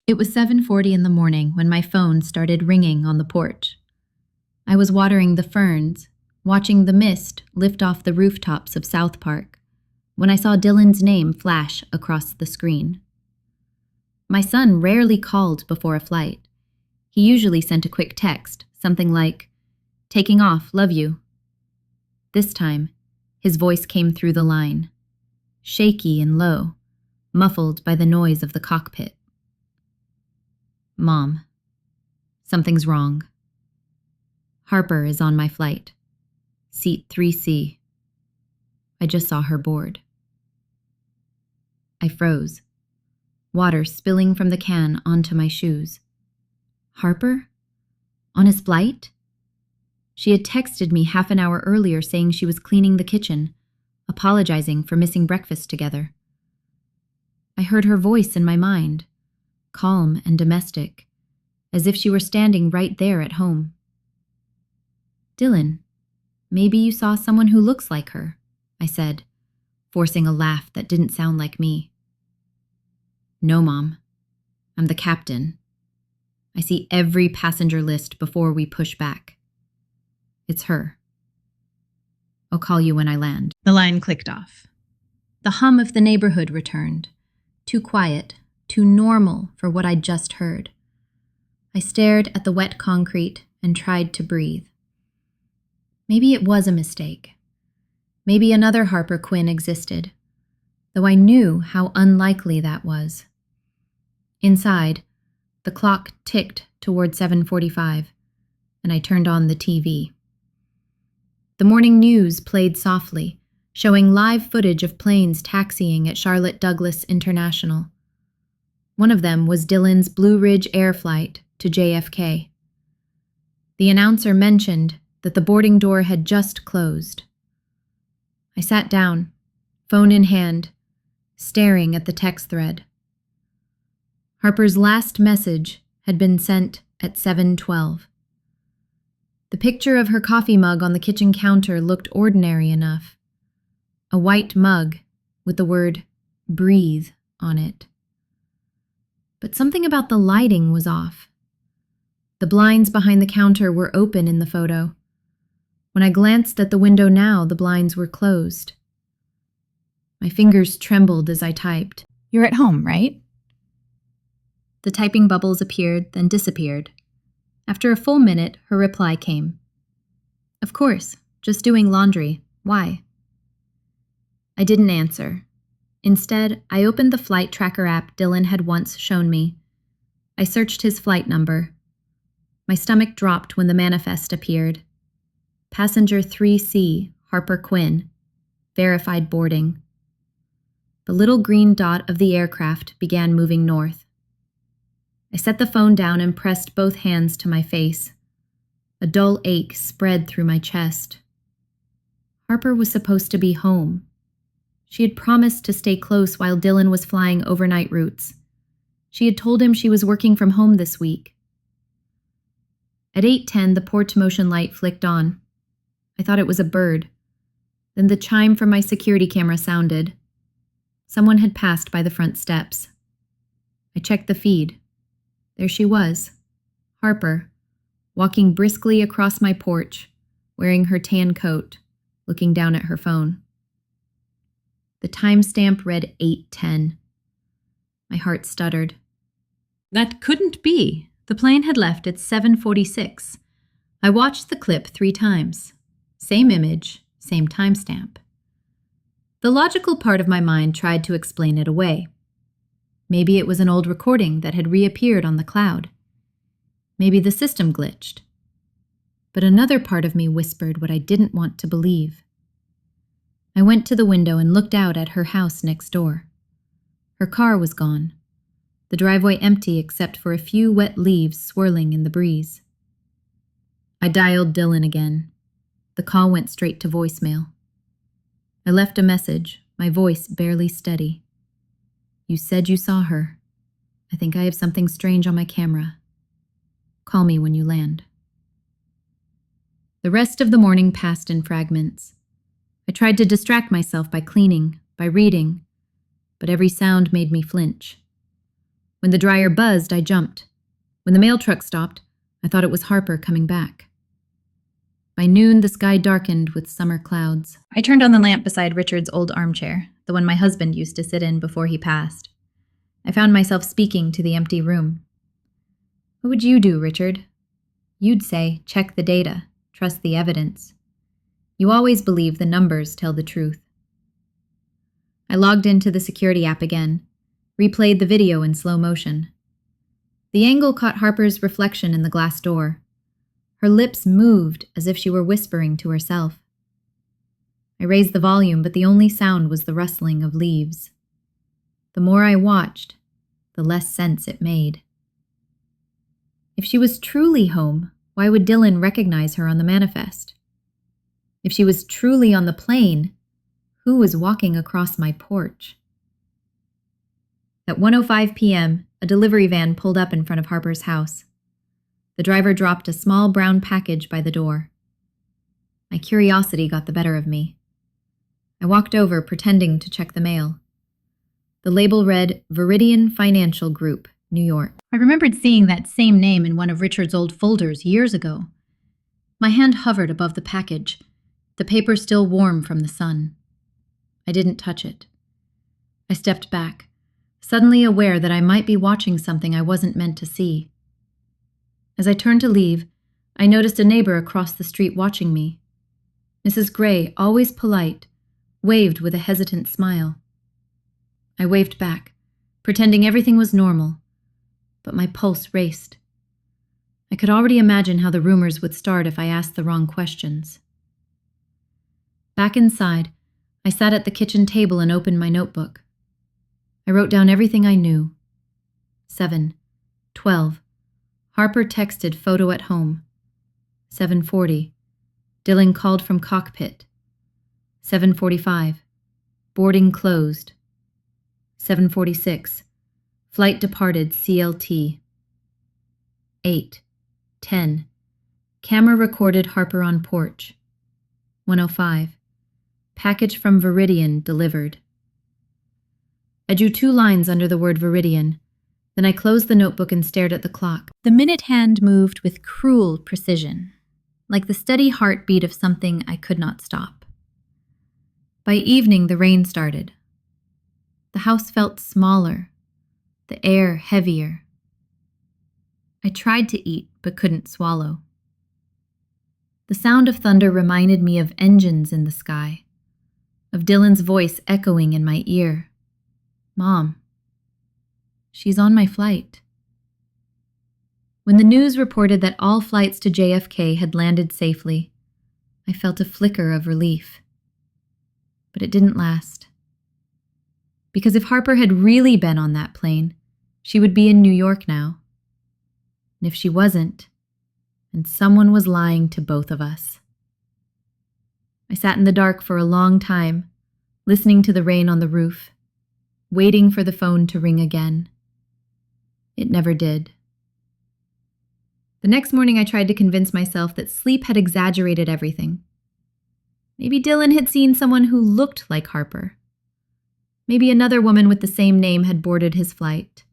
It was 7:40 in the morning when my phone started ringing on the porch. I was watering the ferns, watching the mist lift off the rooftops of South Park, when I saw Dylan's name flash across the screen. My son rarely called before a flight. He usually sent a quick text, something like, "Taking off, love you." This time, his voice came through the line, shaky and low, muffled by the noise of the cockpit. "Mom, something's wrong. Harper is on my flight. Seat 3C. I just saw her board." I froze, water spilling from the can onto my shoes. Harper? On his flight? She had texted me half an hour earlier saying she was cleaning the kitchen, apologizing for missing breakfast together. I heard her voice in my mind, calm and domestic, as if she were standing right there at home. "Dylan, maybe you saw someone who looks like her," I said, forcing a laugh that didn't sound like me. "No, Mom. I'm the captain. I see every passenger list before we push back. It's her. I'll call you when I land." The line clicked off. The hum of the neighborhood returned, too quiet, too normal for what I'd just heard. I stared at the wet concrete and tried to breathe. Maybe it was a mistake. Maybe another Harper Quinn existed, though I knew how unlikely that was. Inside, the clock ticked toward 7:45, and I turned on the TV. The morning news played softly, showing live footage of planes taxiing at Charlotte Douglas International. One of them was Dylan's Blue Ridge Air flight to JFK. The announcer mentioned that the boarding door had just closed. I sat down, phone in hand, staring at the text thread. Harper's last message had been sent at 7:12. The picture of her coffee mug on the kitchen counter looked ordinary enough. A white mug with the word "breathe" on it. But something about the lighting was off. The blinds behind the counter were open in the photo. When I glanced at the window now, the blinds were closed. My fingers trembled as I typed. "You're at home, right?" The typing bubbles appeared, then disappeared. After a full minute, her reply came. "Of course, just doing laundry. Why?" I didn't answer. Instead, I opened the flight tracker app Dylan had once shown me. I searched his flight number. My stomach dropped when the manifest appeared. Passenger 3C, Harper Quinn. Verified boarding. The little green dot of the aircraft began moving north. I set the phone down and pressed both hands to my face. A dull ache spread through my chest. Harper was supposed to be home. She had promised to stay close while Dylan was flying overnight routes. She had told him she was working from home this week. At 8:10, the port motion light flicked on. I thought it was a bird. Then the chime from my security camera sounded. Someone had passed by the front steps. I checked the feed. There she was, Harper, walking briskly across my porch, wearing her tan coat, looking down at her phone. The timestamp read 8:10. My heart stuttered. That couldn't be. The plane had left at 7:46. I watched the clip 3 times. Same image, same timestamp. The logical part of my mind tried to explain it away. Maybe it was an old recording that had reappeared on the cloud. Maybe the system glitched. But another part of me whispered what I didn't want to believe. I went to the window and looked out at her house next door. Her car was gone, the driveway empty except for a few wet leaves swirling in the breeze. I dialed Dylan again. The call went straight to voicemail. I left a message, my voice barely steady. "You said you saw her. I think I have something strange on my camera. Call me when you land." The rest of the morning passed in fragments. I tried to distract myself by cleaning, by reading, but every sound made me flinch. When the dryer buzzed, I jumped. When the mail truck stopped, I thought it was Harper coming back. By noon, the sky darkened with summer clouds. I turned on the lamp beside Richard's old armchair, the one my husband used to sit in before he passed. I found myself speaking to the empty room. What would you do, Richard? You'd say, check the data, trust the evidence. You always believe the numbers tell the truth. I logged into the security app again, replayed the video in slow motion. The angle caught Harper's reflection in the glass door. Her lips moved as if she were whispering to herself. I raised the volume, but the only sound was the rustling of leaves. The more I watched, the less sense it made. If she was truly home, why would Dylan recognize her on the manifest? If she was truly on the plane, who was walking across my porch? At 1:05 p.m., a delivery van pulled up in front of Harper's house. The driver dropped a small brown package by the door. My curiosity got the better of me. I walked over, pretending to check the mail. The label read, Viridian Financial Group, New York. I remembered seeing that same name in one of Richard's old folders years ago. My hand hovered above the package, the paper still warm from the sun. I didn't touch it. I stepped back, suddenly aware that I might be watching something I wasn't meant to see. As I turned to leave, I noticed a neighbor across the street watching me. Mrs. Gray, always polite, waved with a hesitant smile. I waved back, pretending everything was normal, but my pulse raced. I could already imagine how the rumors would start if I asked the wrong questions. Back inside, I sat at the kitchen table and opened my notebook. I wrote down everything I knew. 7:12. Harper texted photo at home. 7:40. Dylan called from cockpit. 7:45. Boarding closed. 7:46. Flight departed CLT. 8:10. Camera recorded Harper on porch. 1:05. Package from Viridian delivered. I drew 2 lines under the word Viridian. Then I closed the notebook and stared at the clock. The minute hand moved with cruel precision, like the steady heartbeat of something I could not stop. By evening, the rain started. The house felt smaller, the air heavier. I tried to eat, but couldn't swallow. The sound of thunder reminded me of engines in the sky, of Dylan's voice echoing in my ear. Mom. She's on my flight. When the news reported that all flights to JFK had landed safely, I felt a flicker of relief. But it didn't last. Because if Harper had really been on that plane, she would be in New York now. And if she wasn't, then someone was lying to both of us. I sat in the dark for a long time, listening to the rain on the roof, waiting for the phone to ring again. It never did. The next morning, I tried to convince myself that sleep had exaggerated everything. Maybe Dylan had seen someone who looked like Harper. Maybe another woman with the same name had boarded his flight.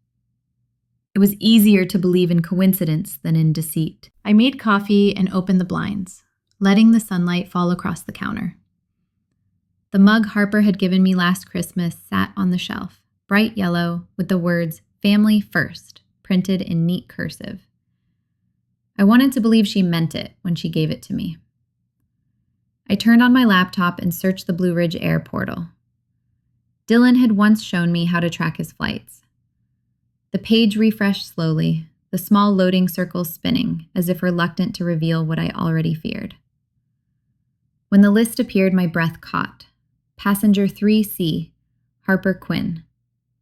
It was easier to believe in coincidence than in deceit. I made coffee and opened the blinds, letting the sunlight fall across the counter. The mug Harper had given me last Christmas sat on the shelf, bright yellow with the words "Family First" printed in neat cursive. I wanted to believe she meant it when she gave it to me. I turned on my laptop and searched the Blue Ridge Air portal. Dylan had once shown me how to track his flights. The page refreshed slowly, the small loading circles spinning, as if reluctant to reveal what I already feared. When the list appeared, my breath caught. Passenger 3C, Harper Quinn.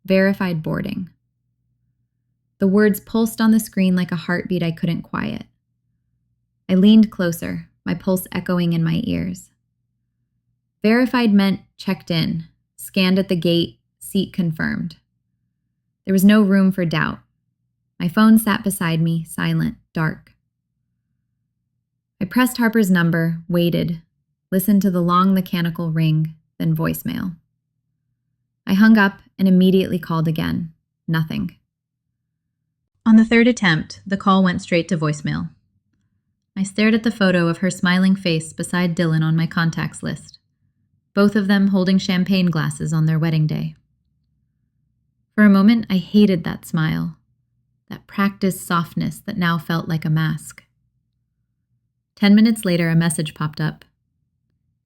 Verified boarding. The words pulsed on the screen like a heartbeat I couldn't quiet. I leaned closer, my pulse echoing in my ears. Verified meant checked in, scanned at the gate, seat confirmed. There was no room for doubt. My phone sat beside me, silent, dark. I pressed Harper's number, waited, listened to the long mechanical ring, then voicemail. I hung up and immediately called again. Nothing. On the third attempt, the call went straight to voicemail. I stared at the photo of her smiling face beside Dylan on my contacts list, both of them holding champagne glasses on their wedding day. For a moment, I hated that smile, that practiced softness that now felt like a mask. 10 minutes later, a message popped up.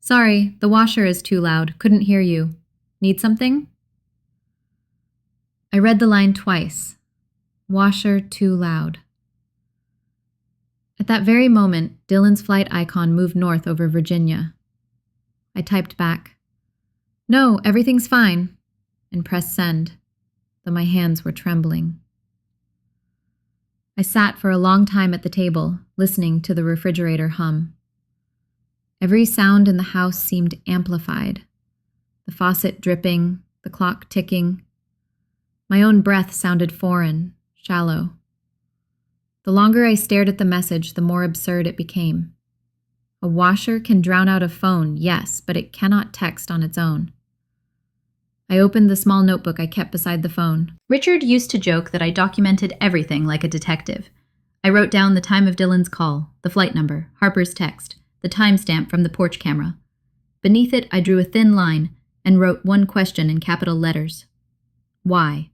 "Sorry, the washer is too loud. Couldn't hear you. Need something?" I read the line twice. Washer too loud. At that very moment, Dylan's flight icon moved north over Virginia. I typed back, "No, everything's fine," and pressed send, though my hands were trembling. I sat for a long time at the table, listening to the refrigerator hum. Every sound in the house seemed amplified. The faucet dripping, the clock ticking. My own breath sounded foreign, shallow. The longer I stared at the message, the more absurd it became. A washer can drown out a phone, yes, but it cannot text on its own. I opened the small notebook I kept beside the phone. Richard used to joke that I documented everything like a detective. I wrote down the time of Dylan's call, the flight number, Harper's text, the timestamp from the porch camera. Beneath it, I drew a thin line and wrote one question in capital letters. Why?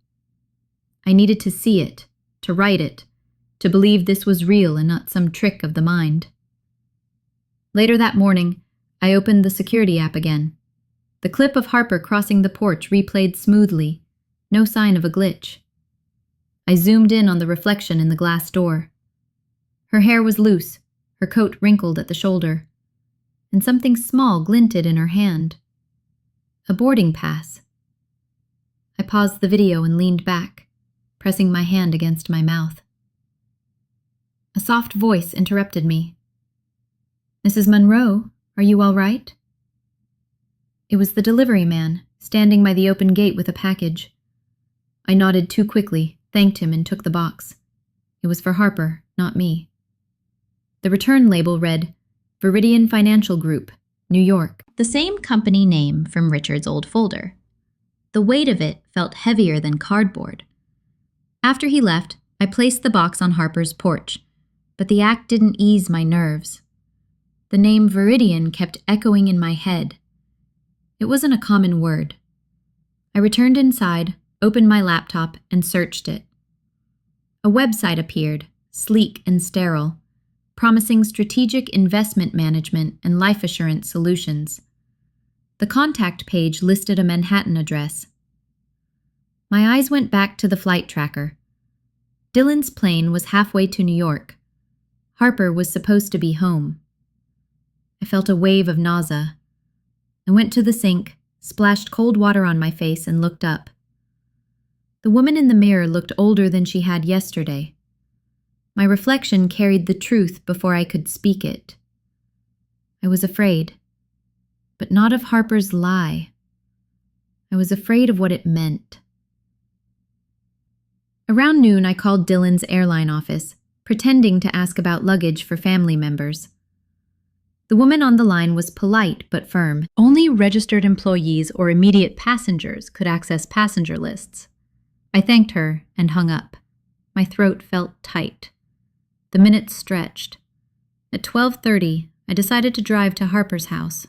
I needed to see it, to write it, to believe this was real and not some trick of the mind. Later that morning, I opened the security app again. The clip of Harper crossing the porch replayed smoothly, no sign of a glitch. I zoomed in on the reflection in the glass door. Her hair was loose, her coat wrinkled at the shoulder, and something small glinted in her hand. A boarding pass. I paused the video and leaned back, pressing my hand against my mouth. A soft voice interrupted me. "Mrs. Monroe, are you all right?" It was the delivery man, standing by the open gate with a package. I nodded too quickly, thanked him, and took the box. It was for Harper, not me. The return label read, Viridian Financial Group, New York. The same company name from Richard's old folder. The weight of it felt heavier than cardboard. After he left, I placed the box on Harper's porch, but the act didn't ease my nerves. The name Viridian kept echoing in my head. It wasn't a common word. I returned inside, opened my laptop, and searched it. A website appeared, sleek and sterile, promising strategic investment management and life assurance solutions. The contact page listed a Manhattan address. My eyes went back to the flight tracker. Dylan's plane was halfway to New York. Harper was supposed to be home. I felt a wave of nausea. I went to the sink, splashed cold water on my face, and looked up. The woman in the mirror looked older than she had yesterday. My reflection carried the truth before I could speak it. I was afraid, but not of Harper's lie. I was afraid of what it meant. Around noon, I called Dylan's airline office, pretending to ask about luggage for family members. The woman on the line was polite but firm. Only registered employees or immediate passengers could access passenger lists. I thanked her and hung up. My throat felt tight. The minutes stretched. At 12:30, I decided to drive to Harper's house.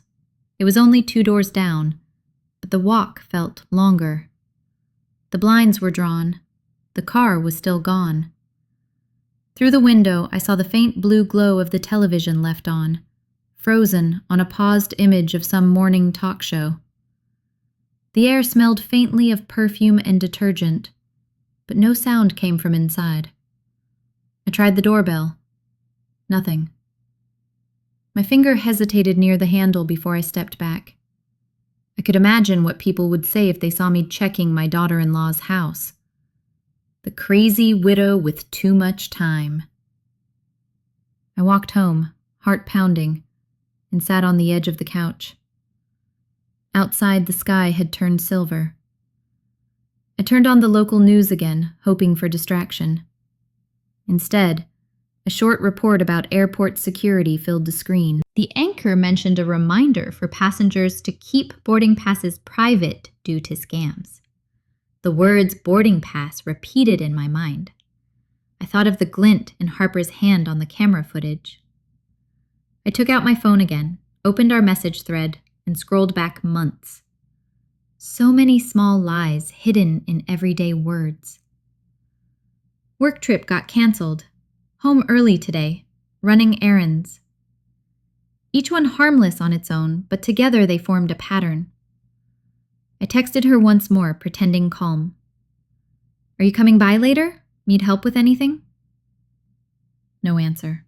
It was only 2 doors down, but the walk felt longer. The blinds were drawn. The car was still gone. Through the window, I saw the faint blue glow of the television left on, frozen on a paused image of some morning talk show. The air smelled faintly of perfume and detergent, but no sound came from inside. I tried the doorbell. Nothing. My finger hesitated near the handle before I stepped back. I could imagine what people would say if they saw me checking my daughter-in-law's house. The crazy widow with too much time. I walked home, heart pounding, and sat on the edge of the couch. Outside, the sky had turned silver. I turned on the local news again, hoping for distraction. Instead, a short report about airport security filled the screen. The anchor mentioned a reminder for passengers to keep boarding passes private due to scams. The words boarding pass repeated in my mind. I thought of the glint in Harper's hand on the camera footage. I took out my phone again, opened our message thread, and scrolled back months. So many small lies hidden in everyday words. Work trip got canceled. Home early today. Running errands. Each one harmless on its own, but together they formed a pattern. I texted her once more, pretending calm. Are you coming by later? Need help with anything? No answer.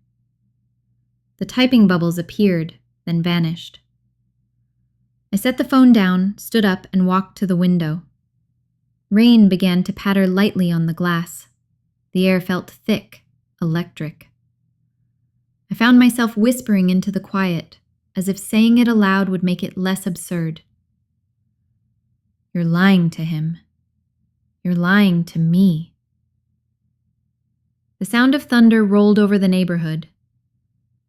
The typing bubbles appeared, then vanished. I set the phone down, stood up, and walked to the window. Rain began to patter lightly on the glass. The air felt thick, electric. I found myself whispering into the quiet, as if saying it aloud would make it less absurd. You're lying to him. You're lying to me. The sound of thunder rolled over the neighborhood.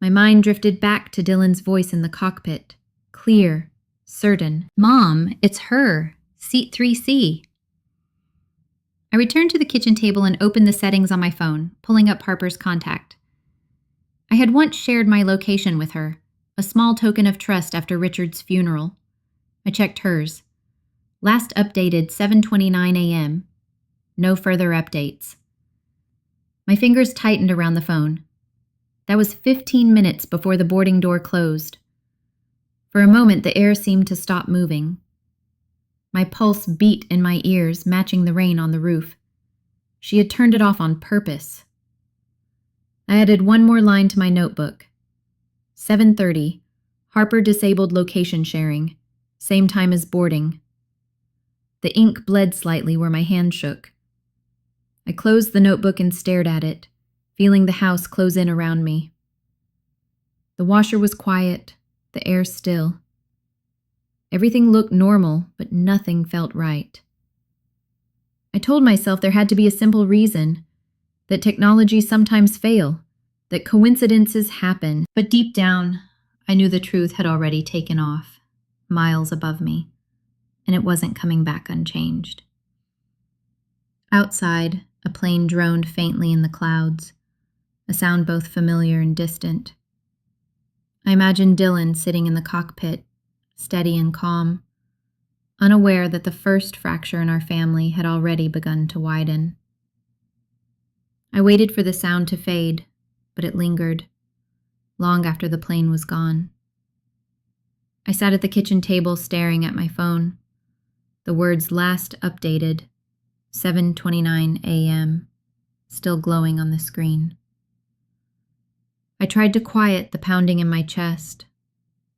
My mind drifted back to Dylan's voice in the cockpit, clear, certain. Mom, it's her, seat 3C. I returned to the kitchen table and opened the settings on my phone, pulling up Harper's contact. I had once shared my location with her, a small token of trust after Richard's funeral. I checked hers. Last updated 7:29 a.m. No further updates. My fingers tightened around the phone. That was 15 minutes before the boarding door closed. For a moment, the air seemed to stop moving. My pulse beat in my ears, matching the rain on the roof. She had turned it off on purpose. I added one more line to my notebook. 7:30, Harper disabled location sharing, same time as boarding. The ink bled slightly where my hand shook. I closed the notebook and stared at it, feeling the house close in around me. The washer was quiet, the air still. Everything looked normal, but nothing felt right. I told myself there had to be a simple reason, that technology sometimes fail, that coincidences happen. But deep down, I knew the truth had already taken off, miles above me, and it wasn't coming back unchanged. Outside, a plane droned faintly in the clouds, a sound both familiar and distant. I imagined Dylan sitting in the cockpit, steady and calm, unaware that the first fracture in our family had already begun to widen. I waited for the sound to fade, but it lingered, long after the plane was gone. I sat at the kitchen table staring at my phone. The words last updated, 7:29 a.m., still glowing on the screen. I tried to quiet the pounding in my chest,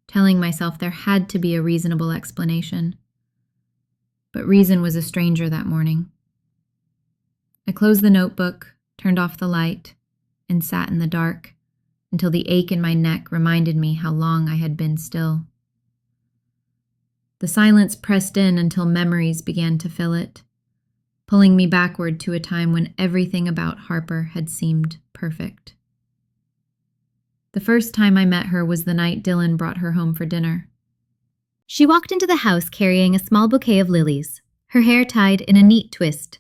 telling myself there had to be a reasonable explanation. But reason was a stranger that morning. I closed the notebook, turned off the light, and sat in the dark until the ache in my neck reminded me how long I had been still. The silence pressed in until memories began to fill it, pulling me backward to a time when everything about Harper had seemed perfect. The first time I met her was the night Dylan brought her home for dinner. She walked into the house carrying a small bouquet of lilies, her hair tied in a neat twist,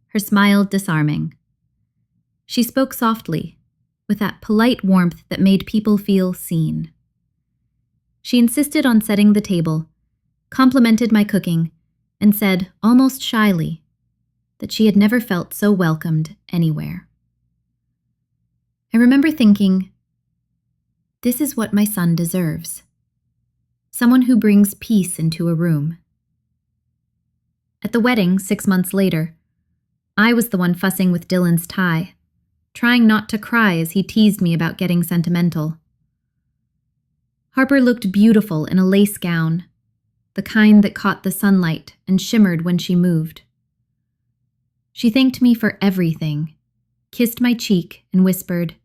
her smile disarming. She spoke softly, with that polite warmth that made people feel seen. She insisted on setting the table, complimented my cooking, and said, almost shyly, that she had never felt so welcomed anywhere. I remember thinking, this is what my son deserves. Someone who brings peace into a room. At the wedding, 6 months later, I was the one fussing with Dylan's tie, trying not to cry as he teased me about getting sentimental. Harper looked beautiful in a lace gown, the kind that caught the sunlight and shimmered when she moved. She thanked me for everything, kissed my cheek, and whispered,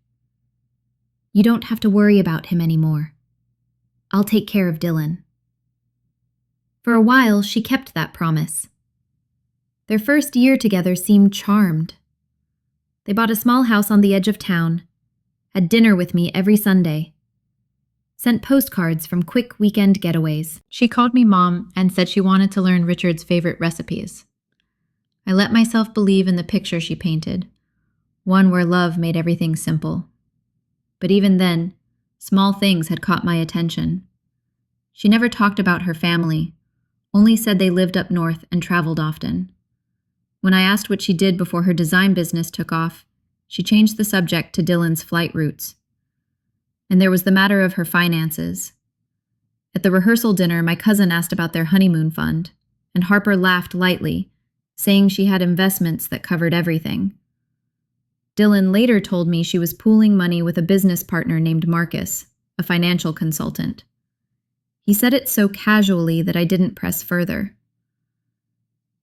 "You don't have to worry about him anymore. I'll take care of Dylan." For a while, she kept that promise. Their first year together seemed charmed. They bought a small house on the edge of town, had dinner with me every Sunday, sent postcards from quick weekend getaways. She called me Mom and said she wanted to learn Richard's favorite recipes. I let myself believe in the picture she painted, one where love made everything simple. But even then, small things had caught my attention. She never talked about her family, only said they lived up north and traveled often. When I asked what she did before her design business took off, she changed the subject to Dylan's flight routes. And there was the matter of her finances. At the rehearsal dinner, my cousin asked about their honeymoon fund, and Harper laughed lightly, saying she had investments that covered everything. Dylan later told me she was pooling money with a business partner named Marcus, a financial consultant. He said it so casually that I didn't press further.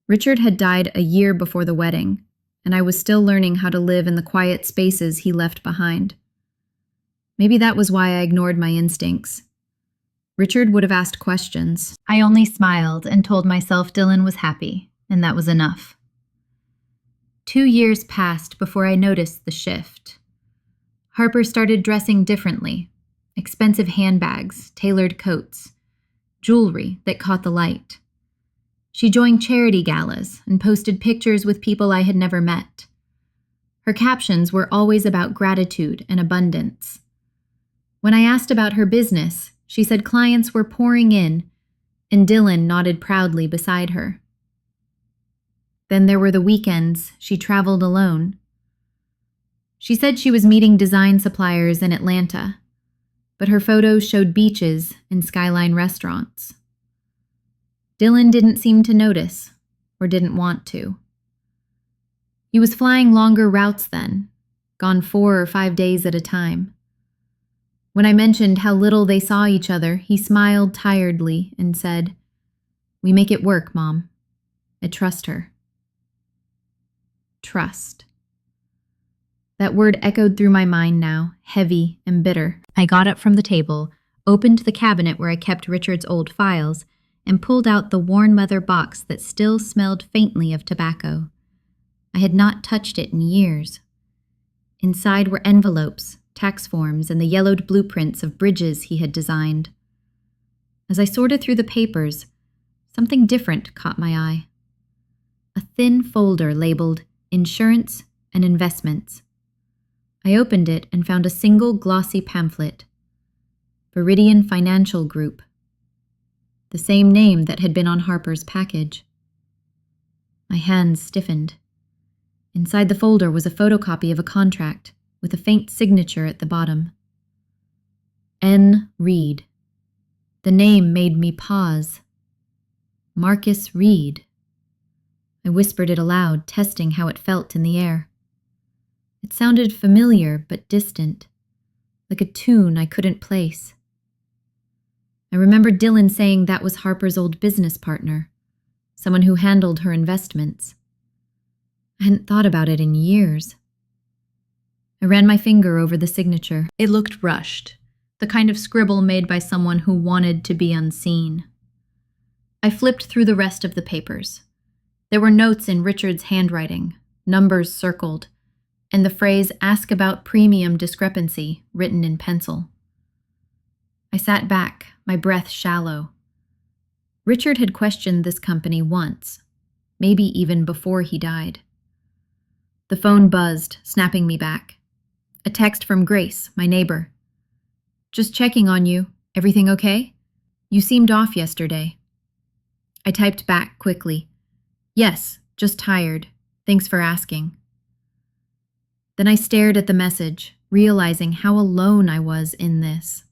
Richard had died a year before the wedding, and I was still learning how to live in the quiet spaces he left behind. Maybe that was why I ignored my instincts. Richard would have asked questions. I only smiled and told myself Dylan was happy, and that was enough. 2 years passed before I noticed the shift. Harper started dressing differently. Expensive handbags, tailored coats, jewelry that caught the light. She joined charity galas and posted pictures with people I had never met. Her captions were always about gratitude and abundance. When I asked about her business, she said clients were pouring in, and Dylan nodded proudly beside her. Then there were the weekends she traveled alone. She said she was meeting design suppliers in Atlanta, but her photos showed beaches and skyline restaurants. Dylan didn't seem to notice, or didn't want to. He was flying longer routes then, gone 4 or 5 days at a time. When I mentioned how little they saw each other, he smiled tiredly and said, "We make it work, Mom. I trust her." Trust. That word echoed through my mind now, heavy and bitter. I got up from the table, opened the cabinet where I kept Richard's old files, and pulled out the worn leather box that still smelled faintly of tobacco. I had not touched it in years. Inside were envelopes, tax forms, and the yellowed blueprints of bridges he had designed. As I sorted through the papers, something different caught my eye. A thin folder labeled Insurance and Investments. I opened it and found a single glossy pamphlet. Viridian Financial Group. The same name that had been on Harper's package. My hands stiffened. Inside the folder was a photocopy of a contract with a faint signature at the bottom. N. Reed. The name made me pause. Marcus Reed. I whispered it aloud, testing how it felt in the air. It sounded familiar but distant, like a tune I couldn't place. I remembered Dylan saying that was Harper's old business partner, someone who handled her investments. I hadn't thought about it in years. I ran my finger over the signature. It looked rushed, the kind of scribble made by someone who wanted to be unseen. I flipped through the rest of the papers. There were notes in Richard's handwriting, numbers circled, and the phrase "ask about premium discrepancy" written in pencil. I sat back, my breath shallow. Richard had questioned this company once, maybe even before he died. The phone buzzed, snapping me back. A text from Grace, my neighbor. "Just checking on you. Everything okay? You seemed off yesterday." I typed back quickly. "Yes, just tired. Thanks for asking." Then I stared at the message, realizing how alone I was in this.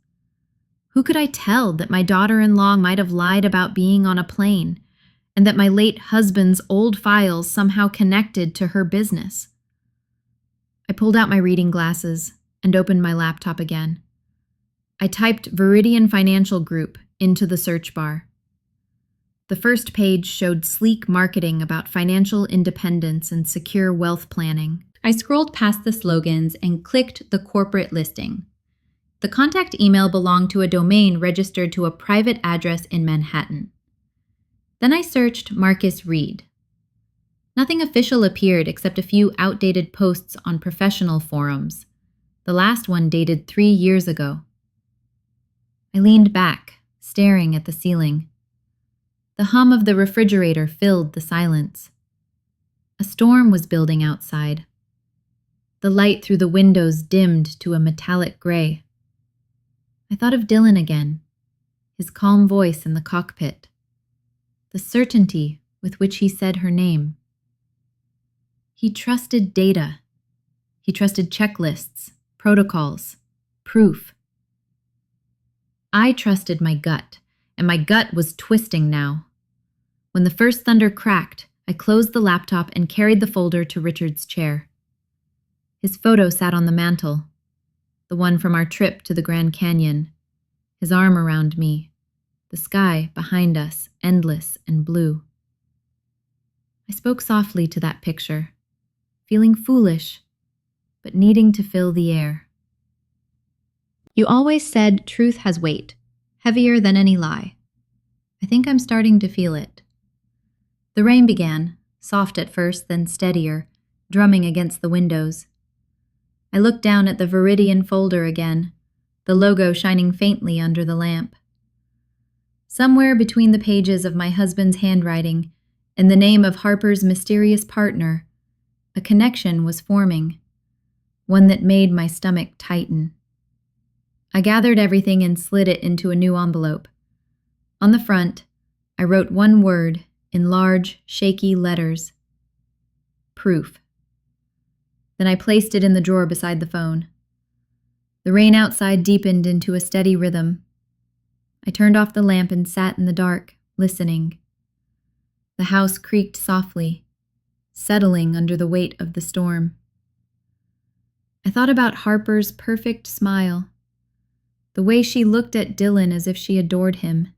Who could I tell that my daughter-in-law might have lied about being on a plane, and that my late husband's old files somehow connected to her business? I pulled out my reading glasses and opened my laptop again. I typed Viridian Financial Group into the search bar. The first page showed sleek marketing about financial independence and secure wealth planning. I scrolled past the slogans and clicked the corporate listing. The contact email belonged to a domain registered to a private address in Manhattan. Then I searched Marcus Reed. Nothing official appeared except a few outdated posts on professional forums. The last one dated 3 years ago. I leaned back, staring at the ceiling. The hum of the refrigerator filled the silence. A storm was building outside. The light through the windows dimmed to a metallic gray. I thought of Dylan again, his calm voice in the cockpit, the certainty with which he said her name. He trusted data. He trusted checklists, protocols, proof. I trusted my gut, and my gut was twisting now. When the first thunder cracked, I closed the laptop and carried the folder to Richard's chair. His photo sat on the mantel, the one from our trip to the Grand Canyon, his arm around me, the sky behind us, endless and blue. I spoke softly to that picture, feeling foolish, but needing to fill the air. You always said truth has weight, heavier than any lie. I think I'm starting to feel it. The rain began, soft at first, then steadier, drumming against the windows. I looked down at the Viridian folder again, the logo shining faintly under the lamp. Somewhere between the pages of my husband's handwriting and the name of Harper's mysterious partner, a connection was forming, one that made my stomach tighten. I gathered everything and slid it into a new envelope. On the front, I wrote one word in large, shaky letters: proof. Then I placed it in the drawer beside the phone. The rain outside deepened into a steady rhythm. I turned off the lamp and sat in the dark, listening. The house creaked softly, settling under the weight of the storm. I thought about Harper's perfect smile, the way she looked at Dylan as if she adored him,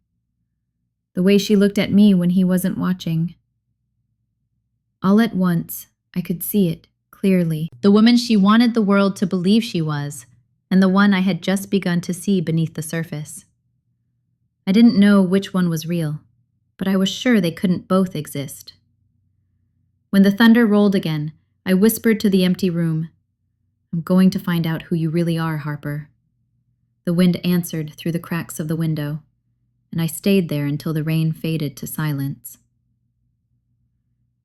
the way she looked at me when he wasn't watching. All at once, I could see it clearly. The woman she wanted the world to believe she was, and the one I had just begun to see beneath the surface. I didn't know which one was real, but I was sure they couldn't both exist. When the thunder rolled again, I whispered to the empty room, "I'm going to find out who you really are, Harper." The wind answered through the cracks of the window, and I stayed there until the rain faded to silence.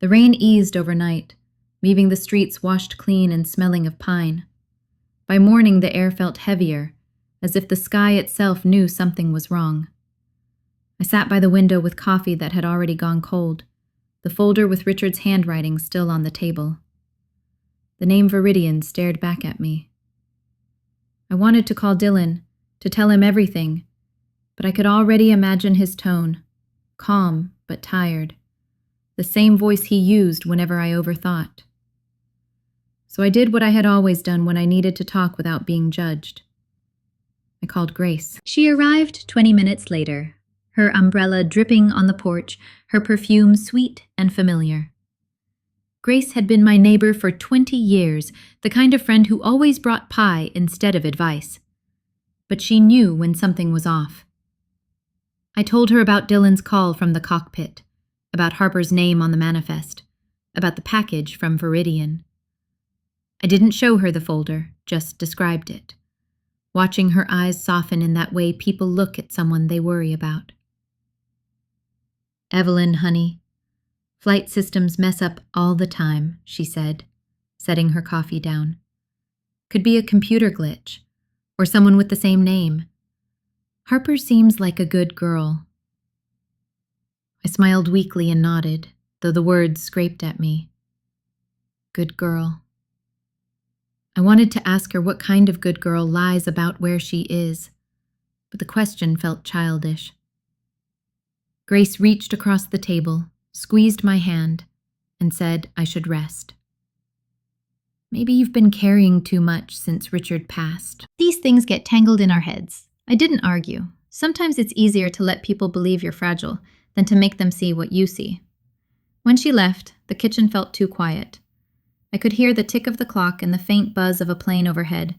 The rain eased overnight, leaving the streets washed clean and smelling of pine. By morning, the air felt heavier, as if the sky itself knew something was wrong. I sat by the window with coffee that had already gone cold, the folder with Richard's handwriting still on the table. The name Viridian stared back at me. I wanted to call Dylan, to tell him everything, but I could already imagine his tone, calm but tired, the same voice he used whenever I overthought. So I did what I had always done when I needed to talk without being judged. I called Grace. She arrived 20 minutes later, her umbrella dripping on the porch, her perfume sweet and familiar. Grace had been my neighbor for 20 years, the kind of friend who always brought pie instead of advice. But she knew when something was off. I told her about Dylan's call from the cockpit, about Harper's name on the manifest, about the package from Viridian. I didn't show her the folder, just described it, watching her eyes soften in that way people look at someone they worry about. "Evelyn, honey, flight systems mess up all the time," she said, setting her coffee down. "Could be a computer glitch, or someone with the same name. Harper seems like a good girl." I smiled weakly and nodded, though the words scraped at me. Good girl. I wanted to ask her what kind of good girl lies about where she is, but the question felt childish. Grace reached across the table, squeezed my hand, and said I should rest. "Maybe you've been carrying too much since Richard passed." These things get tangled in our heads. I didn't argue. Sometimes it's easier to let people believe you're fragile than to make them see what you see. When she left, the kitchen felt too quiet. I could hear the tick of the clock and the faint buzz of a plane overhead,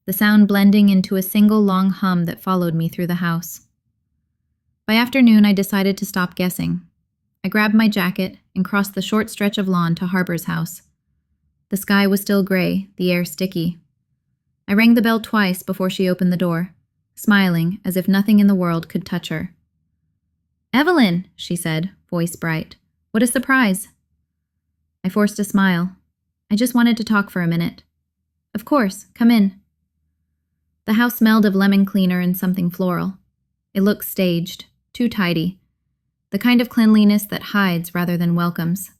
the sound blending into a single long hum that followed me through the house. By afternoon, I decided to stop guessing. I grabbed my jacket and crossed the short stretch of lawn to Harper's house. The sky was still gray, the air sticky. I rang the bell twice before she opened the door, smiling as if nothing in the world could touch her. "Evelyn," she said, voice bright. "What a surprise." I forced a smile. I just wanted to talk for a minute. Of course, come in. The house smelled of lemon cleaner and something floral. It looked staged, too tidy, the kind of cleanliness that hides rather than welcomes.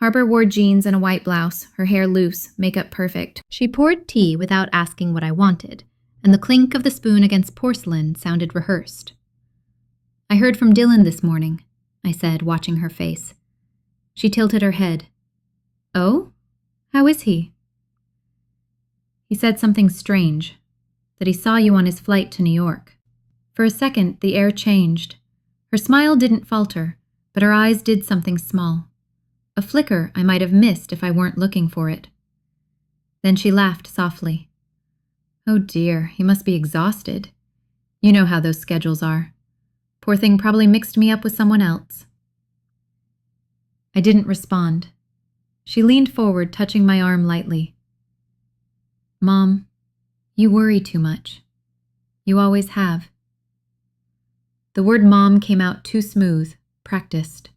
Harper wore jeans and a white blouse, her hair loose, makeup perfect. She poured tea without asking what I wanted, and the clink of the spoon against porcelain sounded rehearsed. I heard from Dylan this morning, I said, watching her face. She tilted her head. Oh? How is he? He said something strange, that he saw you on his flight to New York. For a second, the air changed. Her smile didn't falter, but her eyes did something small. A flicker I might have missed if I weren't looking for it. Then she laughed softly. Oh dear, he must be exhausted. You know how those schedules are. Poor thing probably mixed me up with someone else. I didn't respond. She leaned forward, touching my arm lightly. Mom, you worry too much. You always have. The word mom came out too smooth, practiced.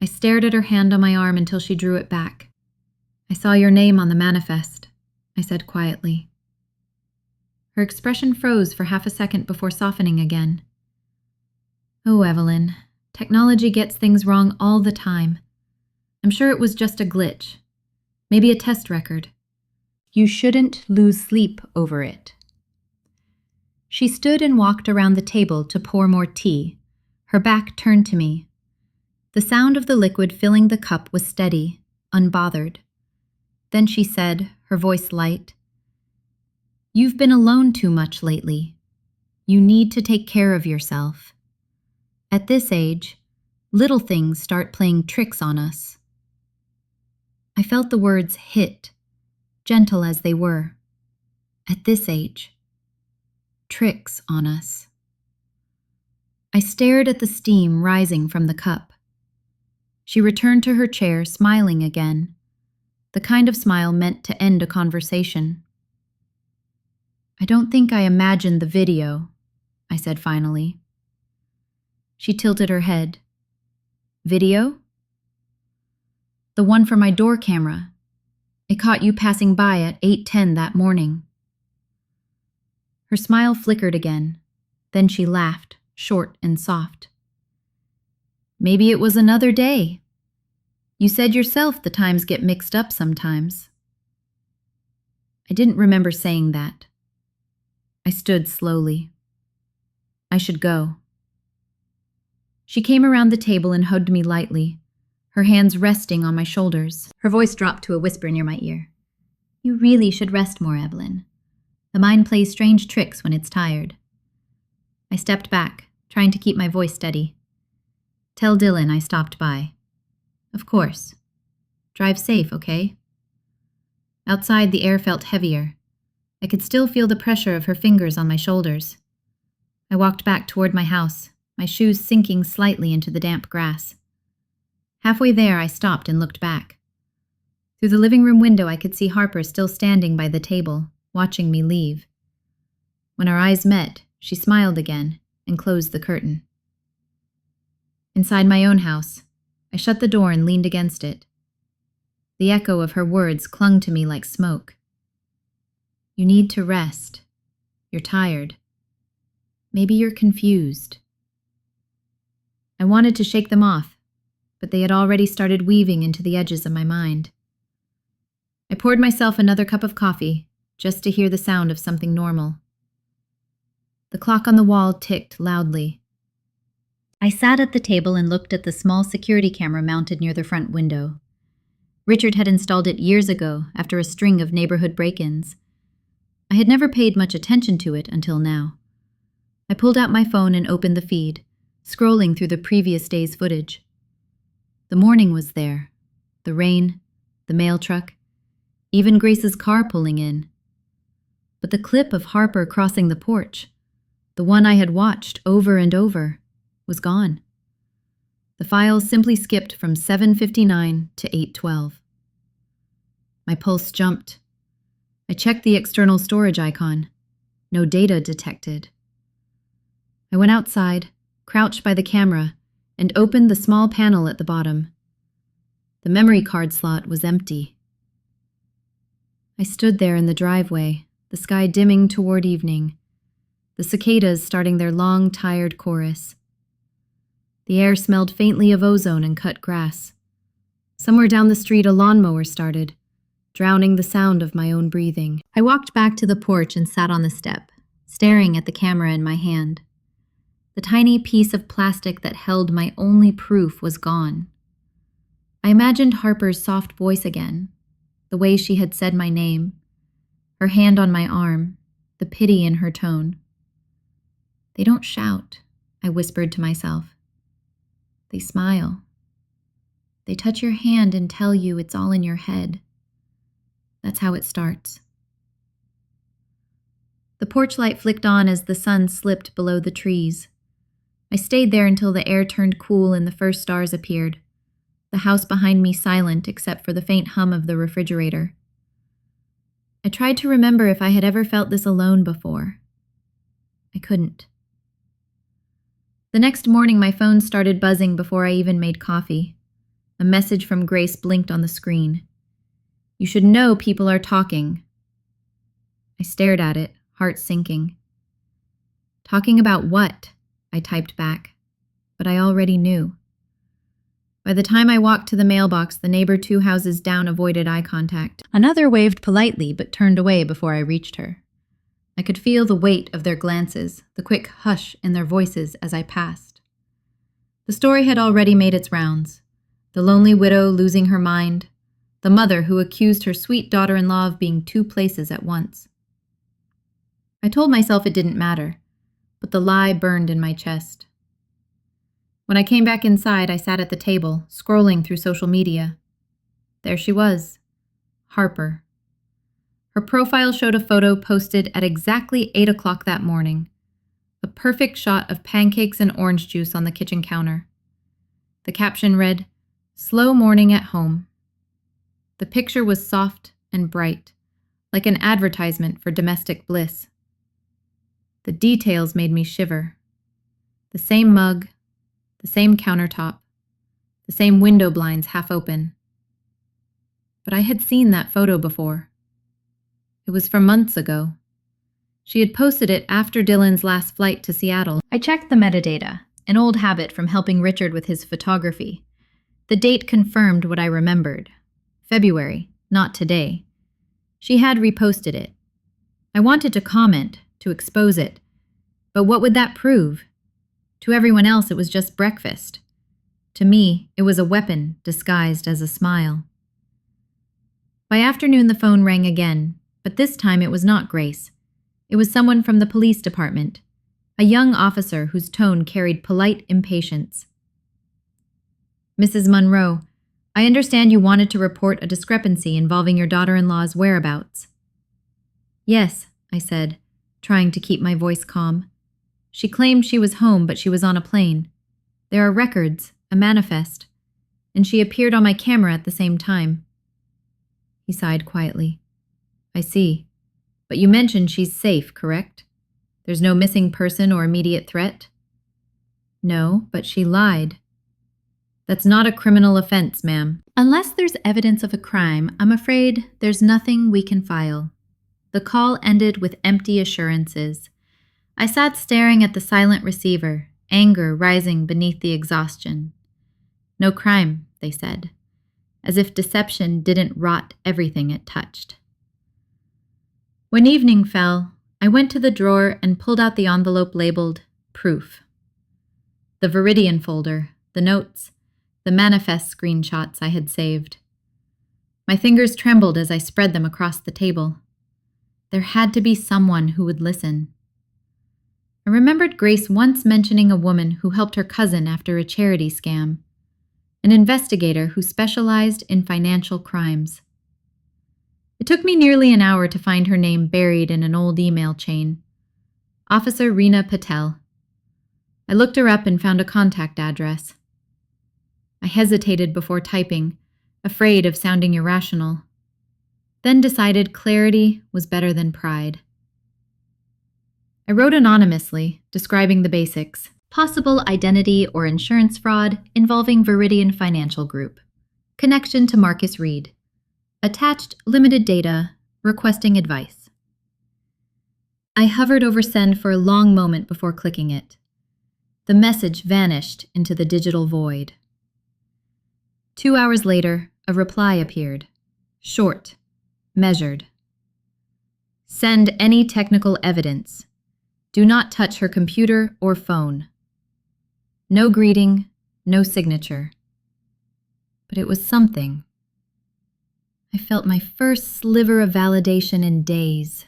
I stared at her hand on my arm until she drew it back. I saw your name on the manifest, I said quietly. Her expression froze for half a second before softening again. Oh, Evelyn, technology gets things wrong all the time. I'm sure it was just a glitch. Maybe a test record. You shouldn't lose sleep over it. She stood and walked around the table to pour more tea, her back turned to me. The sound of the liquid filling the cup was steady, unbothered. Then she said, her voice light, You've been alone too much lately. You need to take care of yourself. At this age, little things start playing tricks on us. I felt the words hit, gentle as they were. At this age, tricks on us. I stared at the steam rising from the cup. She returned to her chair, smiling again, the kind of smile meant to end a conversation. I don't think I imagined the video, I said finally. She tilted her head. Video? The one from my door camera. It caught you passing by at 8:10 that morning. Her smile flickered again. Then she laughed, short and soft. Maybe it was another day. You said yourself the times get mixed up sometimes. I didn't remember saying that. I stood slowly. I should go. She came around the table and hugged me lightly, her hands resting on my shoulders. Her voice dropped to a whisper near my ear. You really should rest more, Evelyn. The mind plays strange tricks when it's tired. I stepped back, trying to keep my voice steady. Tell Dylan I stopped by. Of course. Drive safe, okay? Outside, the air felt heavier. I could still feel the pressure of her fingers on my shoulders. I walked back toward my house, my shoes sinking slightly into the damp grass. Halfway there, I stopped and looked back. Through the living room window, I could see Harper still standing by the table, watching me leave. When our eyes met, she smiled again and closed the curtain. Inside my own house, I shut the door and leaned against it. The echo of her words clung to me like smoke. You need to rest. You're tired. Maybe you're confused. I wanted to shake them off, but they had already started weaving into the edges of my mind. I poured myself another cup of coffee, just to hear the sound of something normal. The clock on the wall ticked loudly. I sat at the table and looked at the small security camera mounted near the front window. Richard had installed it years ago after a string of neighborhood break-ins. I had never paid much attention to it until now. I pulled out my phone and opened the feed, scrolling through the previous day's footage. The morning was there, the rain, the mail truck, even Grace's car pulling in. But the clip of Harper crossing the porch, the one I had watched over and over, was gone. The file simply skipped from 7:59 to 8:12. My pulse jumped. I checked the external storage icon. No data detected. I went outside, crouched by the camera, and opened the small panel at the bottom. The memory card slot was empty. I stood there in the driveway, the sky dimming toward evening, the cicadas starting their long, tired chorus. The air smelled faintly of ozone and cut grass. Somewhere down the street, a lawnmower started, drowning the sound of my own breathing. I walked back to the porch and sat on the step, staring at the camera in my hand. The tiny piece of plastic that held my only proof was gone. I imagined Harper's soft voice again, the way she had said my name, her hand on my arm, the pity in her tone. They don't shout, I whispered to myself. They smile. They touch your hand and tell you it's all in your head. That's how it starts. The porch light flicked on as the sun slipped below the trees. I stayed there until the air turned cool and the first stars appeared, the house behind me silent except for the faint hum of the refrigerator. I tried to remember if I had ever felt this alone before. I couldn't. The next morning, my phone started buzzing before I even made coffee. A message from Grace blinked on the screen. You should know people are talking. I stared at it, heart sinking. Talking about what? I typed back, but I already knew. By the time I walked to the mailbox, the neighbor 2 houses down avoided eye contact. Another waved politely but turned away before I reached her. I could feel the weight of their glances, the quick hush in their voices as I passed. The story had already made its rounds. The lonely widow losing her mind, the mother who accused her sweet daughter-in-law of being 2 places at once. I told myself it didn't matter, but the lie burned in my chest. When I came back inside, I sat at the table, scrolling through social media. There she was, Harper. Her profile showed a photo posted at exactly 8 o'clock that morning, a perfect shot of pancakes and orange juice on the kitchen counter. The caption read, "Slow morning at home." The picture was soft and bright, like an advertisement for domestic bliss. The details made me shiver. The same mug, the same countertop, the same window blinds half open. But I had seen that photo before. It was from months ago. She had posted it after Dylan's last flight to Seattle. I checked the metadata, an old habit from helping Richard with his photography. The date confirmed what I remembered. February, not today. She had reposted it. I wanted to comment, to expose it. But what would that prove? To everyone else, it was just breakfast. To me, it was a weapon disguised as a smile. By afternoon, the phone rang again, but this time it was not Grace. It was someone from the police department, a young officer whose tone carried polite impatience. "Mrs. Monroe, I understand you wanted to report a discrepancy involving your daughter-in-law's whereabouts." "Yes," I said, trying to keep my voice calm. "She claimed she was home, but she was on a plane. There are records, a manifest, and she appeared on my camera at the same time." He sighed quietly. "I see. But you mentioned she's safe, correct? There's no missing person or immediate threat?" "No, but she lied." "That's not a criminal offense, ma'am." "Unless there's evidence of a crime, I'm afraid there's nothing we can file." The call ended with empty assurances. I sat staring at the silent receiver, anger rising beneath the exhaustion. "No crime," they said, as if deception didn't rot everything it touched. When evening fell, I went to the drawer and pulled out the envelope labeled Proof. The Viridian folder, the notes, the manifest screenshots I had saved. My fingers trembled as I spread them across the table. There had to be someone who would listen. I remembered Grace once mentioning a woman who helped her cousin after a charity scam, an investigator who specialized in financial crimes. It took me nearly an hour to find her name buried in an old email chain. Officer Reena Patel. I looked her up and found a contact address. I hesitated before typing, afraid of sounding irrational, then decided clarity was better than pride. I wrote anonymously, describing the basics. Possible identity or insurance fraud involving Viridian Financial Group. Connection to Marcus Reed. Attached limited data, requesting advice. I hovered over send for a long moment before clicking it. The message vanished into the digital void. 2 hours later, a reply appeared. Short, measured. Send any technical evidence. Do not touch her computer or phone. No greeting, no signature. But it was something. I felt my first sliver of validation in days.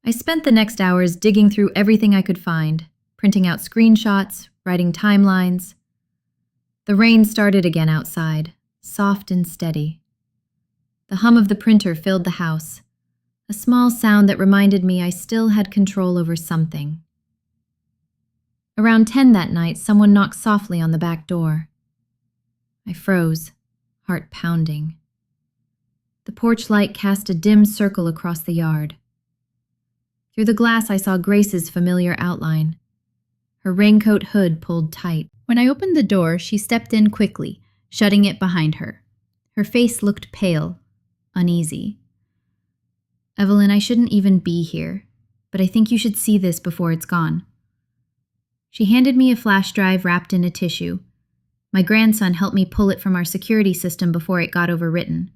I spent the next hours digging through everything I could find, printing out screenshots, writing timelines. The rain started again outside, soft and steady. The hum of the printer filled the house, a small sound that reminded me I still had control over something. Around 10 that night, someone knocked softly on the back door. I froze, heart pounding. The porch light cast a dim circle across the yard. Through the glass, I saw Grace's familiar outline, her raincoat hood pulled tight. When I opened the door, she stepped in quickly, shutting it behind her. Her face looked pale, uneasy. Evelyn, I shouldn't even be here, but I think you should see this before it's gone. She handed me a flash drive wrapped in a tissue. My grandson helped me pull it from our security system before it got overwritten.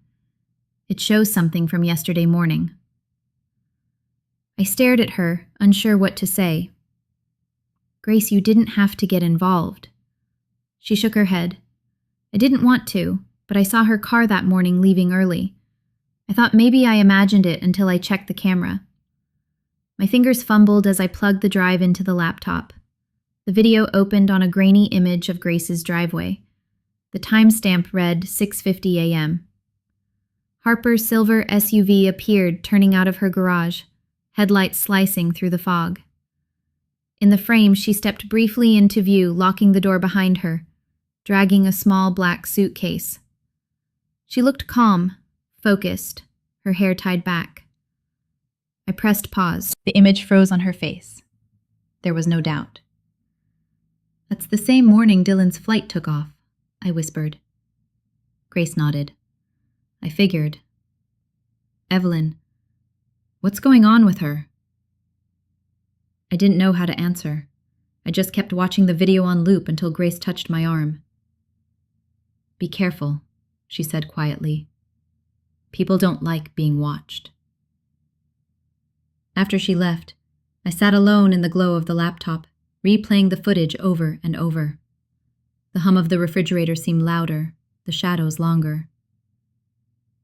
It shows something from yesterday morning. I stared at her, unsure what to say. Grace, you didn't have to get involved. She shook her head. I didn't want to, but I saw her car that morning leaving early. I thought maybe I imagined it until I checked the camera. My fingers fumbled as I plugged the drive into the laptop. The video opened on a grainy image of Grace's driveway. The timestamp read 6:50 a.m. Harper's silver SUV appeared turning out of her garage, headlights slicing through the fog. In the frame, she stepped briefly into view, locking the door behind her, dragging a small black suitcase. She looked calm, focused, her hair tied back. I pressed pause. The image froze on her face. There was no doubt. That's the same morning Dylan's flight took off, I whispered. Grace nodded. I figured. Evelyn, what's going on with her? I didn't know how to answer. I just kept watching the video on loop until Grace touched my arm. Be careful, she said quietly. People don't like being watched. After she left, I sat alone in the glow of the laptop, replaying the footage over and over. The hum of the refrigerator seemed louder, the shadows longer.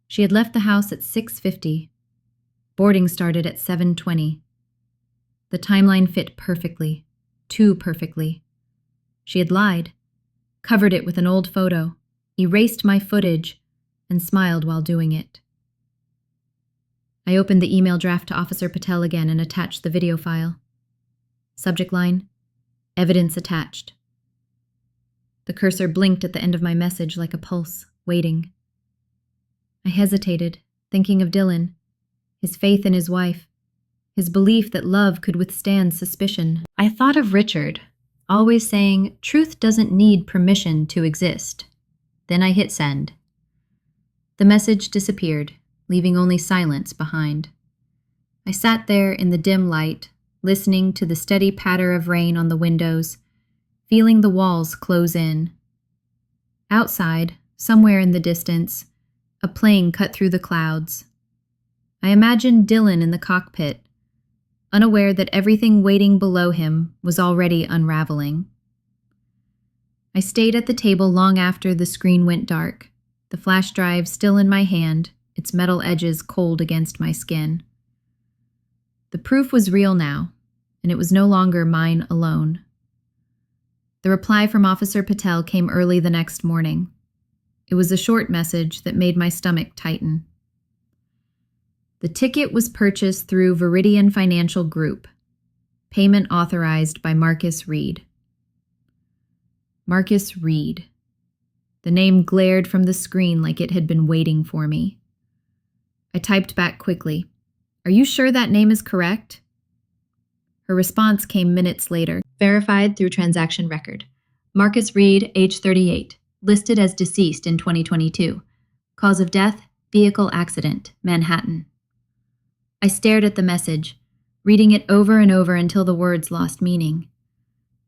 She had left the house at 6:50. Boarding started at 7:20. The timeline fit perfectly, too perfectly. She had lied, covered it with an old photo, erased my footage, and smiled while doing it. I opened the email draft to Officer Patel again and attached the video file. Subject line, evidence attached. The cursor blinked at the end of my message like a pulse, waiting. I hesitated, thinking of Dylan, his faith in his wife, his belief that love could withstand suspicion. I thought of Richard, always saying, truth doesn't need permission to exist. Then I hit send. The message disappeared, leaving only silence behind. I sat there in the dim light, listening to the steady patter of rain on the windows, feeling the walls close in. Outside, somewhere in the distance, a plane cut through the clouds. I imagined Dylan in the cockpit, unaware that everything waiting below him was already unraveling. I stayed at the table long after the screen went dark, the flash drive still in my hand, its metal edges cold against my skin. The proof was real now, and it was no longer mine alone. The reply from Officer Patel came early the next morning. It was a short message that made my stomach tighten. The ticket was purchased through Viridian Financial Group. Payment authorized by Marcus Reed. Marcus Reed. The name glared from the screen like it had been waiting for me. I typed back quickly. Are you sure that name is correct? Her response came minutes later. Verified through transaction record. Marcus Reed, age 38. Listed as deceased in 2022. Cause of death, Vehicle accident, Manhattan. I stared at the message, reading it over and over until the words lost meaning.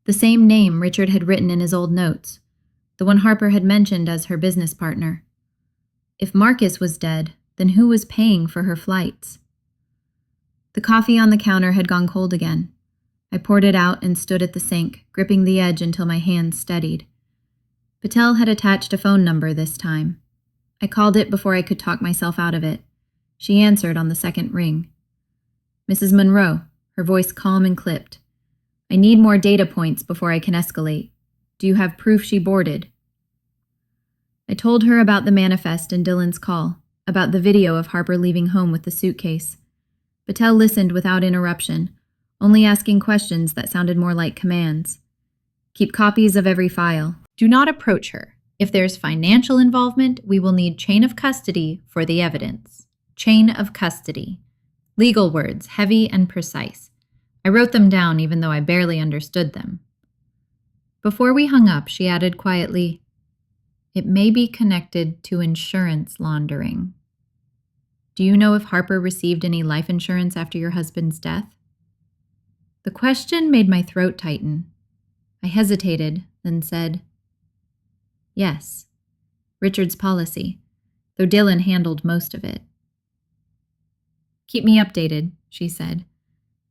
The same name Richard had written in his old notes, the one Harper had mentioned as her business partner. If Marcus was dead, then who was paying for her flights? The coffee on the counter had gone cold again. I poured it out and stood at the sink, gripping the edge until my hands steadied. Patel had attached a phone number this time. I called it before I could talk myself out of it. She answered on the second ring. Mrs. Monroe, her voice calm and clipped. I need more data points before I can escalate. Do you have proof she boarded? I told her about the manifest and Dylan's call, about the video of Harper leaving home with the suitcase. Patel listened without interruption, only asking questions that sounded more like commands. Keep copies of every file. Do not approach her. If there's financial involvement, we will need chain of custody for the evidence. Chain of custody. Legal words, heavy and precise. I wrote them down even though I barely understood them. Before we hung up, she added quietly, "It may be connected to insurance laundering. Do you know if Harper received any life insurance after your husband's death?" The question made my throat tighten. I hesitated, then said, "Yes, Richard's policy, though Dylan handled most of it." "Keep me updated," she said.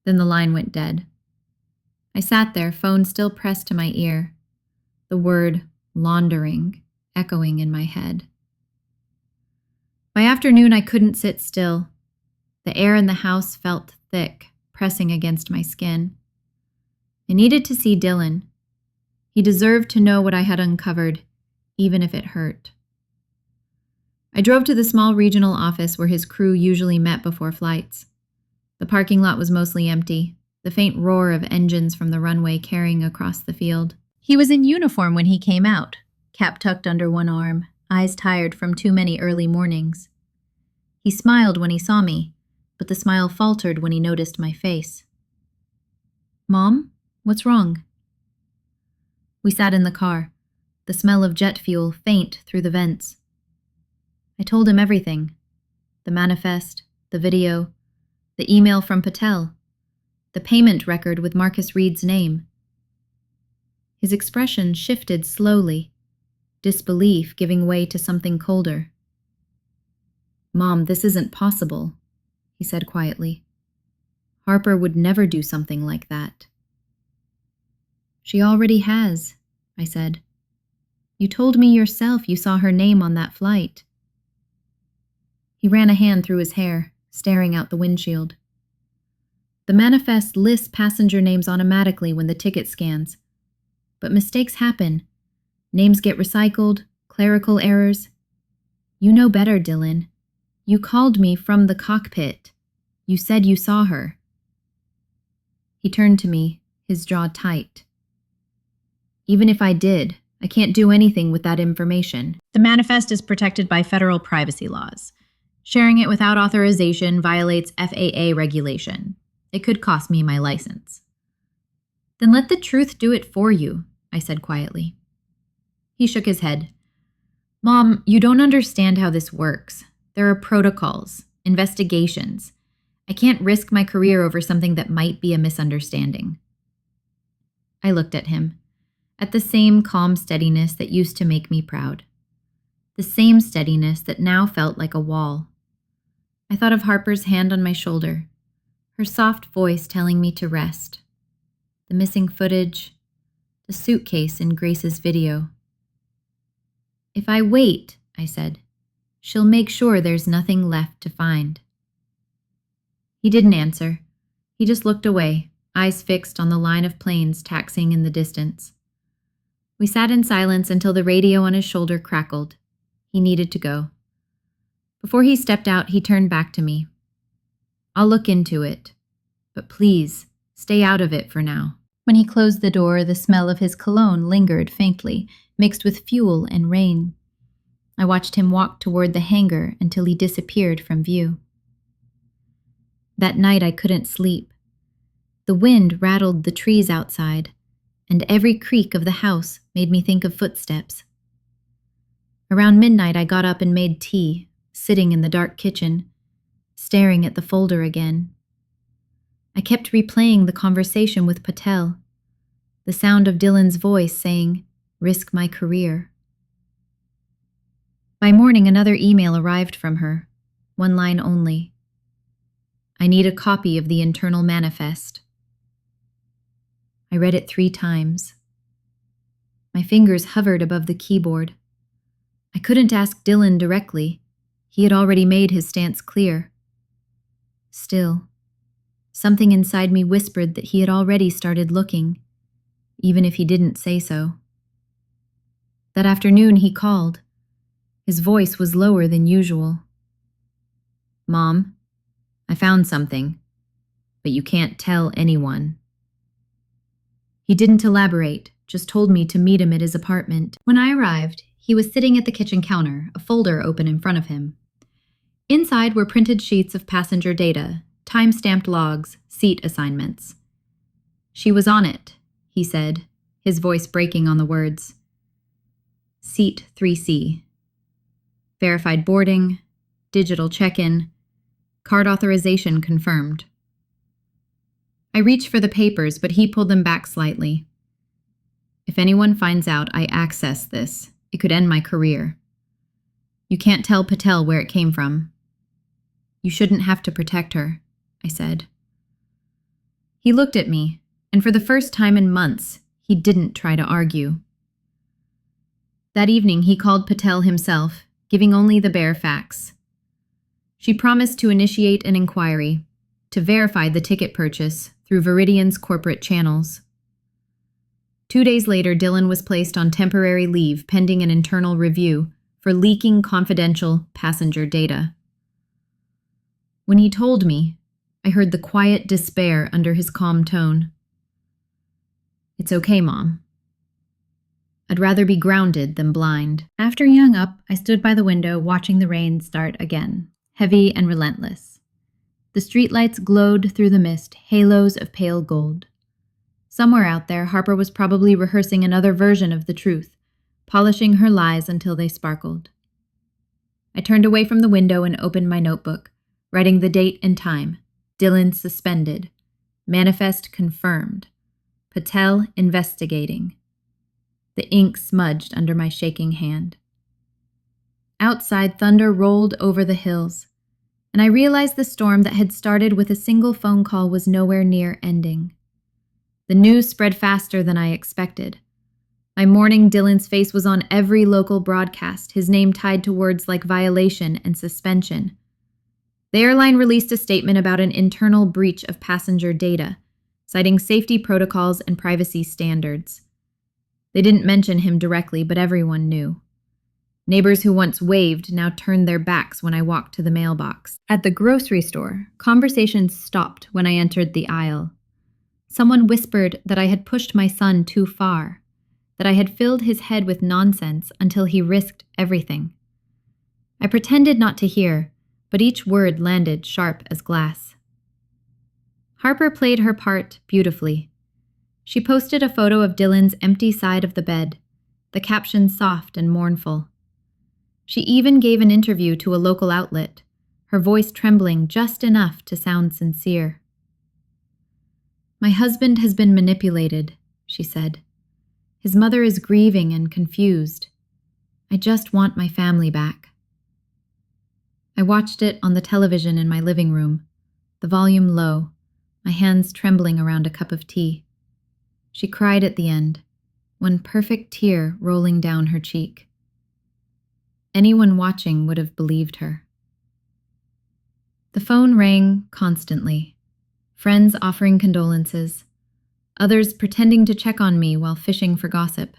Then the line went dead. I sat there, phone still pressed to my ear, the word laundering echoing in my head. By afternoon, I couldn't sit still. The air in the house felt thick, pressing against my skin. I needed to see Dylan. He deserved to know what I had uncovered, even if it hurt. I drove to the small regional office where his crew usually met before flights. The parking lot was mostly empty, the faint roar of engines from the runway carrying across the field. He was in uniform when he came out, cap tucked under one arm, eyes tired from too many early mornings. He smiled when he saw me, but the smile faltered when he noticed my face. "Mom, what's wrong?" We sat in the car, the smell of jet fuel faint through the vents. I told him everything. The manifest, the video, the email from Patel, the payment record with Marcus Reed's name. His expression shifted slowly, disbelief giving way to something colder. "Mom, this isn't possible," he said quietly. "Harper would never do something like that." "She already has," I said. "You told me yourself you saw her name on that flight." He ran a hand through his hair, staring out the windshield. "The manifest lists passenger names automatically when the ticket scans. But mistakes happen. Names get recycled, clerical errors. You know better, Dylan. You called me from the cockpit. You said you saw her." He turned to me, his jaw tight. "Even if I did, I can't do anything with that information. The manifest is protected by federal privacy laws. Sharing it without authorization violates FAA regulation. It could cost me my license." "Then let the truth do it for you," I said quietly. He shook his head. "Mom, you don't understand how this works. There are protocols, investigations. I can't risk my career over something that might be a misunderstanding." I looked at him, at the same calm steadiness that used to make me proud. The same steadiness that now felt like a wall. I thought of Harper's hand on my shoulder, her soft voice telling me to rest. The missing footage, the suitcase in Grace's video. "If I wait," I said, "she'll make sure there's nothing left to find." He didn't answer. He just looked away, eyes fixed on the line of planes taxiing in the distance. We sat in silence until the radio on his shoulder crackled. He needed to go. Before he stepped out, he turned back to me. "I'll look into it, but please, stay out of it for now." When he closed the door, the smell of his cologne lingered faintly, mixed with fuel and rain. I watched him walk toward the hangar until he disappeared from view. That night I couldn't sleep. The wind rattled the trees outside, and every creak of the house made me think of footsteps. Around midnight I got up and made tea, sitting in the dark kitchen, staring at the folder again. I kept replaying the conversation with Patel, the sound of Dylan's voice saying, "Risk my career." By morning, another email arrived from her, one line only. "I need a copy of the internal manifest." I read it 3 times. My fingers hovered above the keyboard. I couldn't ask Dylan directly. He had already made his stance clear. Still, something inside me whispered that he had already started looking, even if he didn't say so. That afternoon he called. His voice was lower than usual. "Mom, I found something, but you can't tell anyone." He didn't elaborate, just told me to meet him at his apartment. When I arrived, he was sitting at the kitchen counter, a folder open in front of him. Inside were printed sheets of passenger data, time-stamped logs, seat assignments. "She was on it," he said, his voice breaking on the words. "Seat 3C. Verified boarding, digital check-in, card authorization confirmed." I reached for the papers, but he pulled them back slightly. "If anyone finds out I accessed this, it could end my career. You can't tell Patel where it came from." "You shouldn't have to protect her," I said. He looked at me, and for the first time in months, he didn't try to argue. That evening, he called Patel himself, giving only the bare facts. She promised to initiate an inquiry, to verify the ticket purchase through Viridian's corporate channels. 2 days later, Dylan was placed on temporary leave pending an internal review for leaking confidential passenger data. When he told me, I heard the quiet despair under his calm tone. "It's okay, Mom. I'd rather be grounded than blind." After he hung up, I stood by the window watching the rain start again, heavy and relentless. The streetlights glowed through the mist, halos of pale gold. Somewhere out there, Harper was probably rehearsing another version of the truth, polishing her lies until they sparkled. I turned away from the window and opened my notebook, writing the date and time. Dylan suspended. Manifest confirmed. Patel investigating. The ink smudged under my shaking hand. Outside, thunder rolled over the hills, and I realized the storm that had started with a single phone call was nowhere near ending. The news spread faster than I expected. By morning, Dylan's face was on every local broadcast, his name tied to words like violation and suspension. The airline released a statement about an internal breach of passenger data, citing safety protocols and privacy standards. They didn't mention him directly, but everyone knew. Neighbors who once waved now turned their backs when I walked to the mailbox. At the grocery store, conversations stopped when I entered the aisle. Someone whispered that I had pushed my son too far, that I had filled his head with nonsense until he risked everything. I pretended not to hear, but each word landed sharp as glass. Harper played her part beautifully. She posted a photo of Dylan's empty side of the bed, the caption soft and mournful. She even gave an interview to a local outlet, her voice trembling just enough to sound sincere. "My husband has been manipulated," she said. "His mother is grieving and confused. I just want my family back." I watched it on the television in my living room, the volume low, my hands trembling around a cup of tea. She cried at the end, one perfect tear rolling down her cheek. Anyone watching would have believed her. The phone rang constantly, friends offering condolences, others pretending to check on me while fishing for gossip.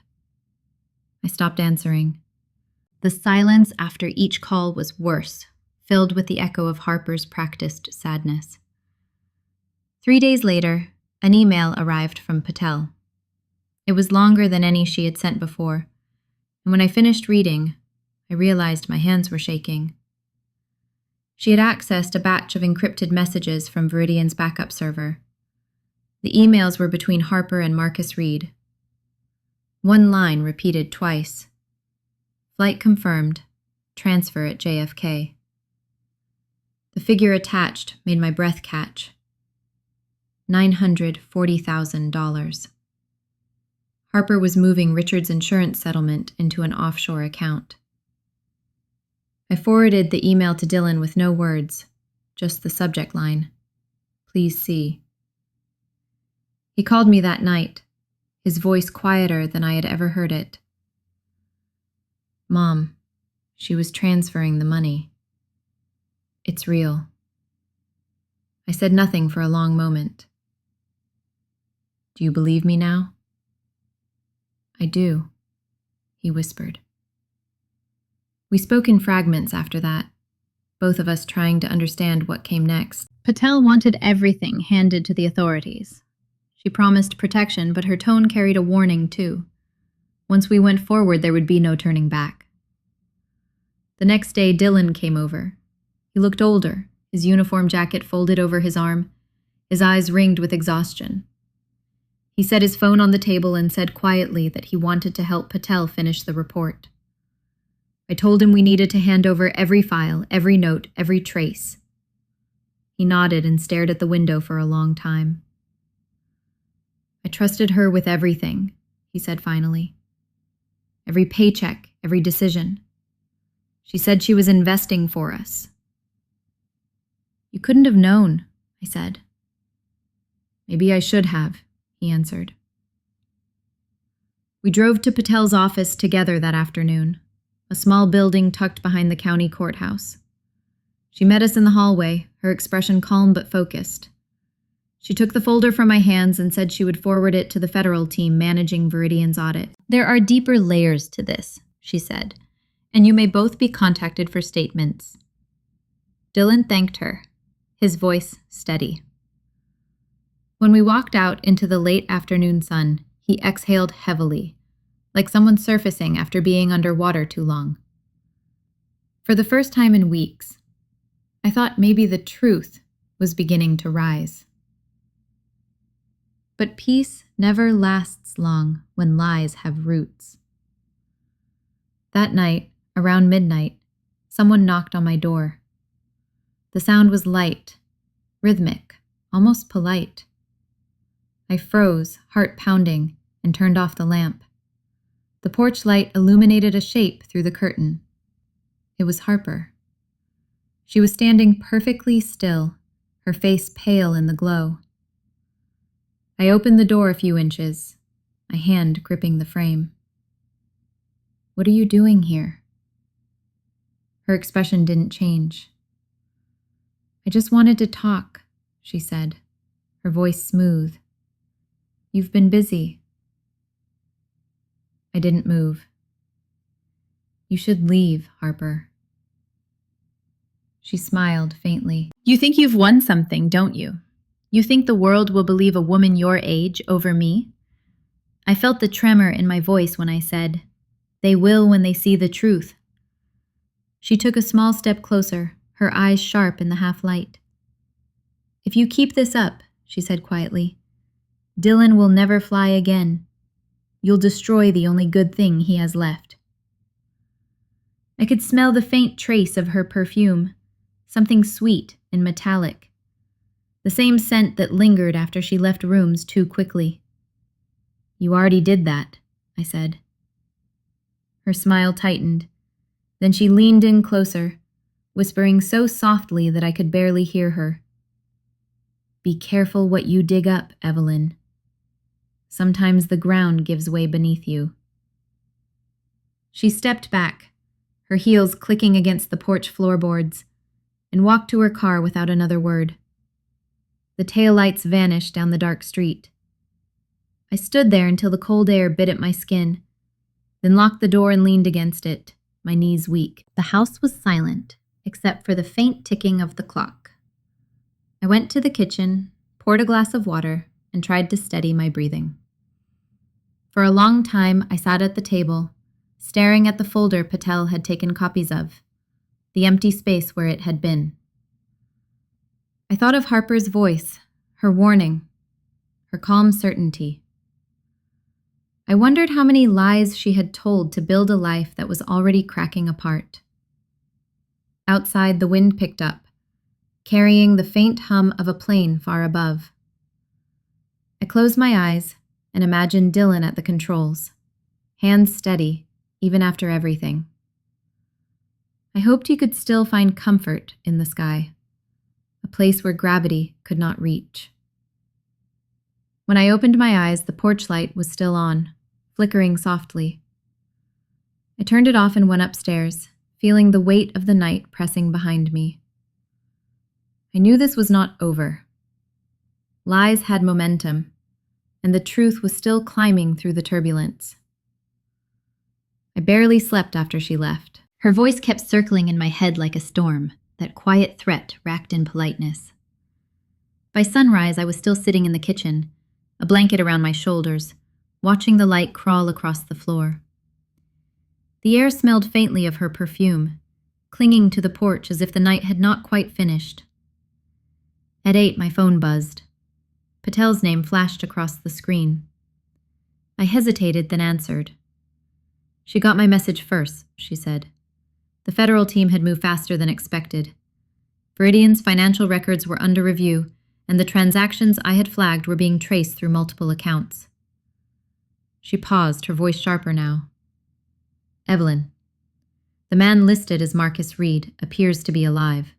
I stopped answering. The silence after each call was worse, filled with the echo of Harper's practiced sadness. 3 days later, an email arrived from Patel. It was longer than any she had sent before, and when I finished reading, I realized my hands were shaking. She had accessed a batch of encrypted messages from Viridian's backup server. The emails were between Harper and Marcus Reed. One line repeated twice. "Flight confirmed. Transfer at JFK." The figure attached made my breath catch. $940,000. Harper was moving Richard's insurance settlement into an offshore account. I forwarded the email to Dylan with no words, just the subject line, "Please see." He called me that night, his voice quieter than I had ever heard it. "Mom, she was transferring the money. It's real." I said nothing for a long moment. "Do you believe me now?" "I do," he whispered. We spoke in fragments after that, both of us trying to understand what came next. Patel wanted everything handed to the authorities. She promised protection, but her tone carried a warning too. Once we went forward, there would be no turning back. The next day, Dylan came over. He looked older, his uniform jacket folded over his arm, his eyes ringed with exhaustion. He set his phone on the table and said quietly that he wanted to help Patel finish the report. I told him we needed to hand over every file, every note, every trace. He nodded and stared at the window for a long time. "I trusted her with everything," he said finally. "Every paycheck, every decision. She said she was investing for us." "You couldn't have known," I said. "Maybe I should have," he answered. We drove to Patel's office together that afternoon, a small building tucked behind the county courthouse. She met us in the hallway, her expression calm but focused. She took the folder from my hands and said she would forward it to the federal team managing Viridian's audit. "There are deeper layers to this," she said, "and you may both be contacted for statements." Dylan thanked her, his voice steady. When we walked out into the late afternoon sun, he exhaled heavily, like someone surfacing after being underwater too long. For the first time in weeks, I thought maybe the truth was beginning to rise. But peace never lasts long when lies have roots. That night, around midnight, someone knocked on my door. The sound was light, rhythmic, almost polite. I froze, heart pounding, and turned off the lamp. The porch light illuminated a shape through the curtain. It was Harper. She was standing perfectly still, her face pale in the glow. I opened the door a few inches, my hand gripping the frame. "What are you doing here?" Her expression didn't change. "I just wanted to talk," she said, her voice smooth. "You've been busy." I didn't move. "You should leave, Harper." She smiled faintly. "You think you've won something, don't you? You think the world will believe a woman your age over me?" I felt the tremor in my voice when I said, "They will when they see the truth." She took a small step closer, her eyes sharp in the half-light. "If you keep this up," she said quietly, "Dylan will never fly again. You'll destroy the only good thing he has left." I could smell the faint trace of her perfume, something sweet and metallic, the same scent that lingered after she left rooms too quickly. "You already did that," I said. Her smile tightened. Then she leaned in closer, whispering so softly that I could barely hear her. "Be careful what you dig up, Evelyn. Sometimes the ground gives way beneath you." She stepped back, her heels clicking against the porch floorboards, and walked to her car without another word. The taillights vanished down the dark street. I stood there until the cold air bit at my skin, then locked the door and leaned against it, my knees weak. The house was silent, except for the faint ticking of the clock. I went to the kitchen, poured a glass of water, and tried to steady my breathing. For a long time, I sat at the table, staring at the folder Patel had taken copies of, the empty space where it had been. I thought of Harper's voice, her warning, her calm certainty. I wondered how many lies she had told to build a life that was already cracking apart. Outside, the wind picked up, carrying the faint hum of a plane far above. I closed my eyes and imagined Dylan at the controls, hands steady, even after everything. I hoped he could still find comfort in the sky, a place where gravity could not reach. When I opened my eyes, the porch light was still on, flickering softly. I turned it off and went upstairs, feeling the weight of the night pressing behind me. I knew this was not over. Lies had momentum, and the truth was still climbing through the turbulence. I barely slept after she left. Her voice kept circling in my head like a storm, that quiet threat racked in politeness. By sunrise, I was still sitting in the kitchen, a blanket around my shoulders, watching the light crawl across the floor. The air smelled faintly of her perfume, clinging to the porch as if the night had not quite finished. At 8, my phone buzzed. Patel's name flashed across the screen. I hesitated, then answered. "She got my message first," she said. The federal team had moved faster than expected. Viridian's financial records were under review, and the transactions I had flagged were being traced through multiple accounts. She paused, her voice sharper now. "Evelyn, the man listed as Marcus Reed appears to be alive.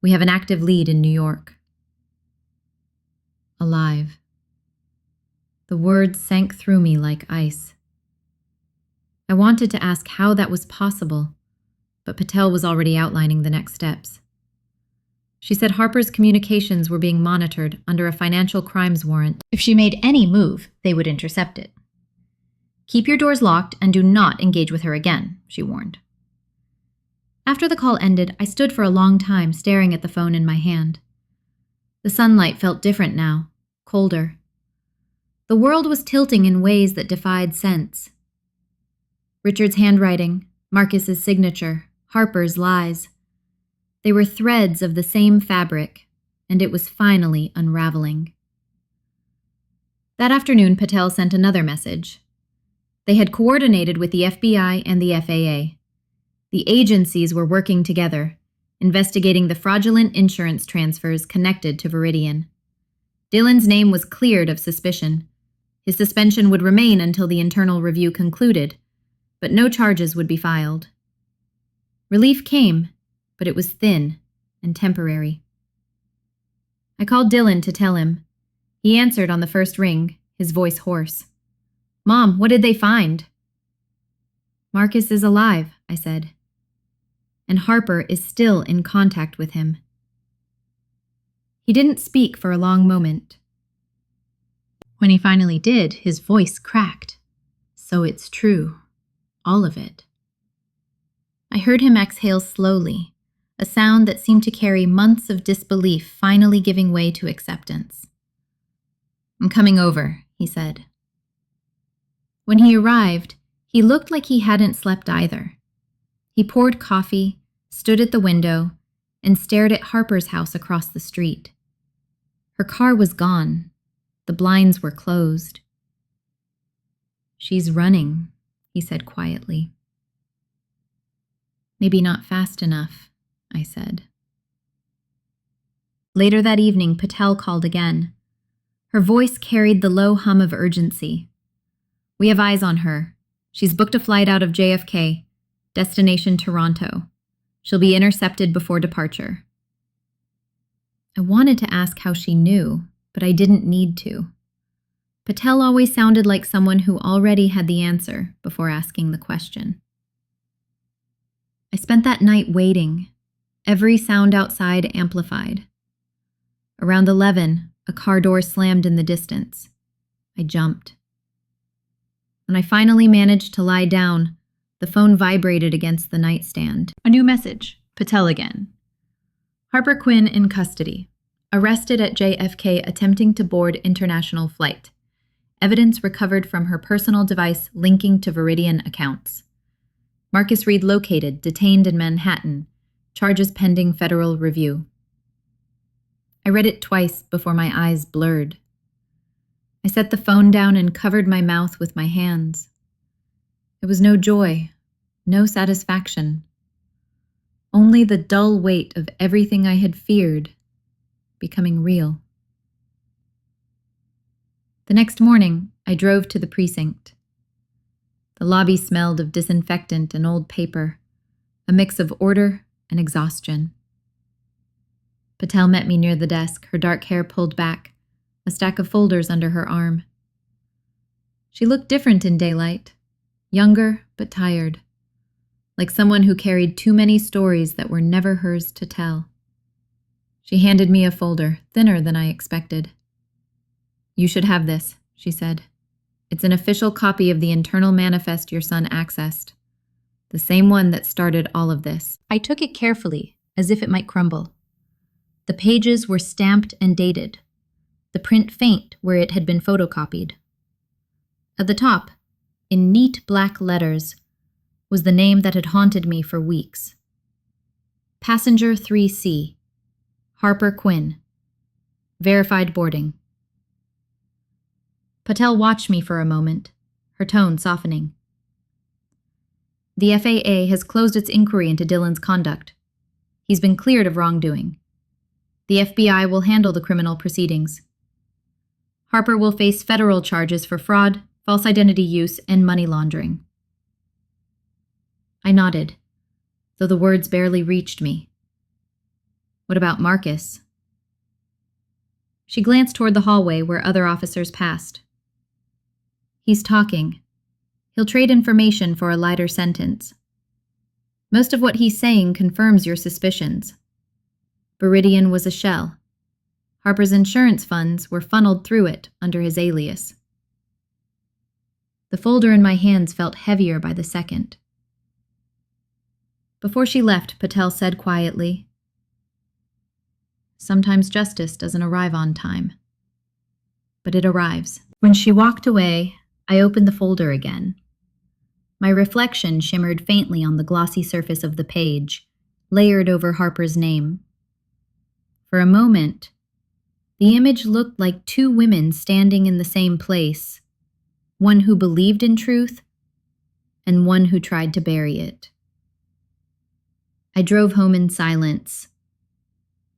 We have an active lead in New York." Alive. The words sank through me like ice. I wanted to ask how that was possible, but Patel was already outlining the next steps. She said Harper's communications were being monitored under a financial crimes warrant. If she made any move, they would intercept it. "Keep your doors locked and do not engage with her again," she warned. After the call ended, I stood for a long time staring at the phone in my hand. The sunlight felt different now, colder. The world was tilting in ways that defied sense. Richard's handwriting, Marcus's signature, Harper's lies. They were threads of the same fabric, and it was finally unraveling. That afternoon, Patel sent another message. They had coordinated with the FBI and the FAA. The agencies were working together, investigating the fraudulent insurance transfers connected to Viridian. Dylan's name was cleared of suspicion. His suspension would remain until the internal review concluded, but no charges would be filed. Relief came, but it was thin and temporary. I called Dylan to tell him. He answered on the first ring, his voice hoarse. "Mom, what did they find?" "Marcus is alive," I said. "And Harper is still in contact with him." He didn't speak for a long moment. When he finally did, his voice cracked. "So it's true. All of it." I heard him exhale slowly, a sound that seemed to carry months of disbelief finally giving way to acceptance. "I'm coming over," he said. When he arrived, he looked like he hadn't slept either. He poured coffee, stood at the window, and stared at Harper's house across the street. Her car was gone. The blinds were closed. "She's running," he said quietly. "Maybe not fast enough," I said. Later that evening, Patel called again. Her voice carried the low hum of urgency. "We have eyes on her. She's booked a flight out of JFK, destination Toronto. She'll be intercepted before departure." I wanted to ask how she knew, but I didn't need to. Patel always sounded like someone who already had the answer before asking the question. I spent that night waiting, every sound outside amplified. Around 11, a car door slammed in the distance. I jumped. When I finally managed to lie down, the phone vibrated against the nightstand. A new message. Patel again. "Harper Quinn in custody. Arrested at JFK attempting to board international flight. Evidence recovered from her personal device linking to Viridian accounts. Marcus Reed located, detained in Manhattan. Charges pending federal review." I read it twice before my eyes blurred. I set the phone down and covered my mouth with my hands. There was no joy, no satisfaction. only the dull weight of everything I had feared becoming real. The next morning, I drove to the precinct. The lobby smelled of disinfectant and old paper, a mix of order and exhaustion. Patel met me near the desk, her dark hair pulled back, a stack of folders under her arm. She looked different in daylight, younger but tired, like someone who carried too many stories that were never hers to tell. She handed me a folder, thinner than I expected. "You should have this," she said. "It's an official copy of the internal manifest your son accessed. The same one that started all of this." I took it carefully, as if it might crumble. The pages were stamped and dated, the print faint where it had been photocopied. At the top, in neat black letters, was the name that had haunted me for weeks. Passenger 3C, Harper Quinn. Verified boarding. Patel watched me for a moment, her tone softening. "The FAA has closed its inquiry into Dylan's conduct. He's been cleared of wrongdoing. The FBI will handle the criminal proceedings. Harper will face federal charges for fraud, false identity use, and money laundering." I nodded, though the words barely reached me. "What about Marcus?" She glanced toward the hallway where other officers passed. "He's talking. He'll trade information for a lighter sentence. Most of what he's saying confirms your suspicions. Viridian was a shell. Harper's insurance funds were funneled through it under his alias." The folder in my hands felt heavier by the second. Before she left, Patel said quietly, "Sometimes justice doesn't arrive on time, but it arrives." When she walked away, I opened the folder again. My reflection shimmered faintly on the glossy surface of the page, layered over Harper's name. For a moment, the image looked like two women standing in the same place, one who believed in truth and one who tried to bury it. I drove home in silence.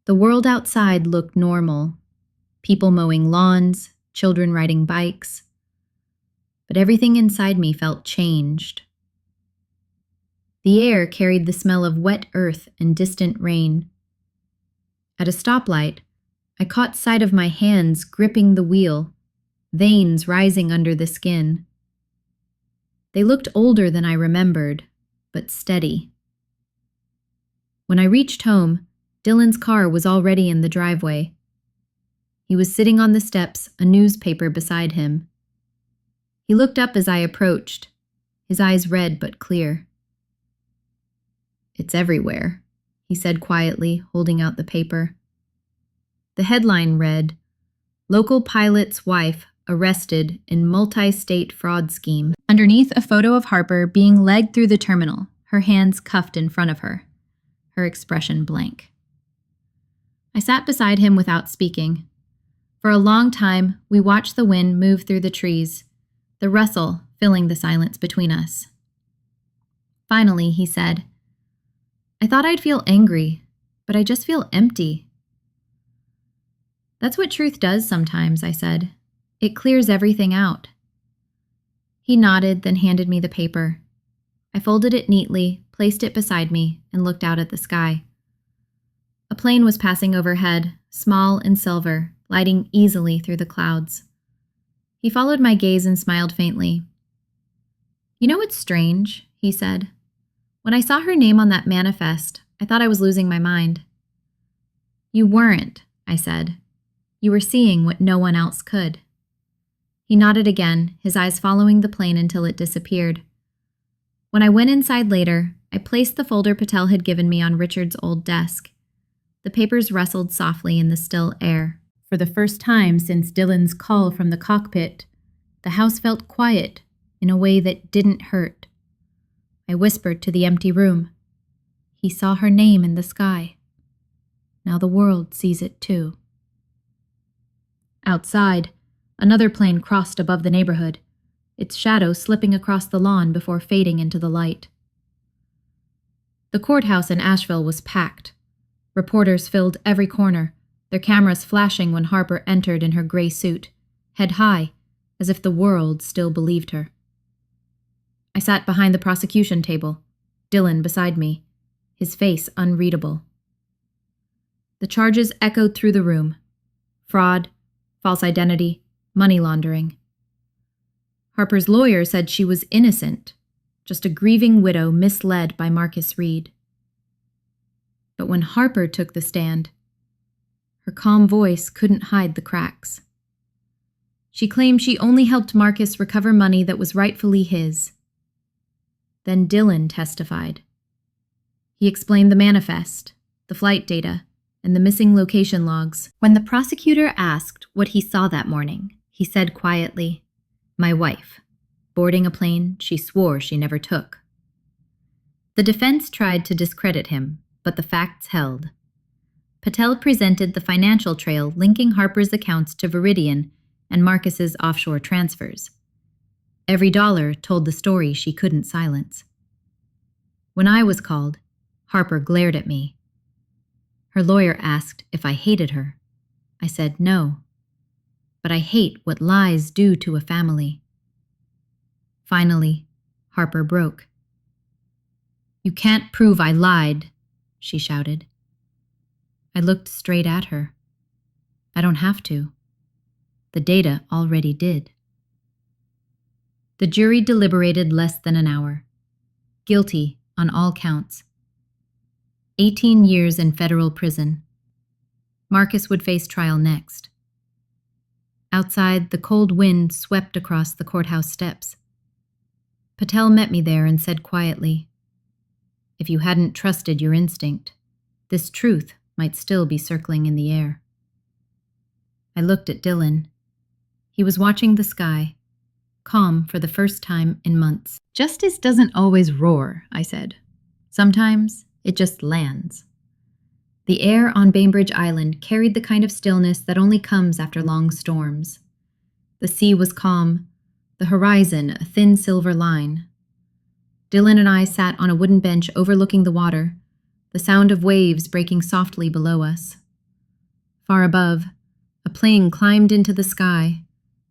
The world outside looked normal, people mowing lawns, children riding bikes, but everything inside me felt changed. The air carried the smell of wet earth and distant rain. At a stoplight, I caught sight of my hands gripping the wheel, veins rising under the skin. They looked older than I remembered, but steady. When I reached home, Dylan's car was already in the driveway. He was sitting on the steps, a newspaper beside him. He looked up as I approached, his eyes red but clear. "It's everywhere," he said quietly, holding out the paper. The headline read, "Local pilot's wife arrested in multi-state fraud scheme." Underneath, a photo of Harper being legged through the terminal, her hands cuffed in front of her, her expression blank. I sat beside him without speaking. For a long time, we watched the wind move through the trees, the rustle filling the silence between us. Finally, he said, "I thought I'd feel angry, but I just feel empty." "That's what truth does sometimes," I said. "It clears everything out." He nodded, then handed me the paper. I folded it neatly, placed it beside me, and looked out at the sky. A plane was passing overhead, small and silver, gliding easily through the clouds. He followed my gaze and smiled faintly. "You know what's strange?" he said. "When I saw her name on that manifest, I thought I was losing my mind." "You weren't," I said. "You were seeing what no one else could." He nodded again, his eyes following the plane until it disappeared. When I went inside later, I placed the folder Patel had given me on Richard's old desk. The papers rustled softly in the still air. For the first time since Dylan's call from the cockpit, the house felt quiet in a way that didn't hurt. I whispered to the empty room. He saw her name in the sky. Now the world sees it too. Outside, another plane crossed above the neighborhood, its shadow slipping across the lawn before fading into the light. The courthouse in Asheville was packed. Reporters filled every corner, their cameras flashing when Harper entered in her gray suit, head high, as if the world still believed her. I sat behind the prosecution table, Dylan beside me, his face unreadable. The charges echoed through the room: fraud, false identity, money laundering. Harper's lawyer said she was innocent, just a grieving widow misled by Marcus Reed. But when Harper took the stand, her calm voice couldn't hide the cracks. She claimed she only helped Marcus recover money that was rightfully his. Then Dylan testified. He explained the manifest, the flight data, and the missing location logs. When the prosecutor asked what he saw that morning, he said quietly, "My wife, boarding a plane she swore she never took." The defense tried to discredit him, but the facts held. Patel presented the financial trail linking Harper's accounts to Veridian and Marcus's offshore transfers. Every dollar told the story she couldn't silence. When I was called, Harper glared at me. Her lawyer asked if I hated her. I said no, but I hate what lies do to a family. Finally, Harper broke. "You can't prove I lied," she shouted. I looked straight at her. I don't have to. The data already did. The jury deliberated less than an hour. Guilty on all counts. 18 years in federal prison. Marcus would face trial next. Outside, the cold wind swept across the courthouse steps. Patel met me there and said quietly, "If you hadn't trusted your instinct, this truth might still be circling in the air." I looked at Dylan. He was watching the sky, calm for the first time in months. "Justice doesn't always roar," I said. "Sometimes it just lands." The air on Bainbridge Island carried the kind of stillness that only comes after long storms. The sea was calm, the horizon a thin silver line. Dylan and I sat on a wooden bench overlooking the water, the sound of waves breaking softly below us. Far above, a plane climbed into the sky,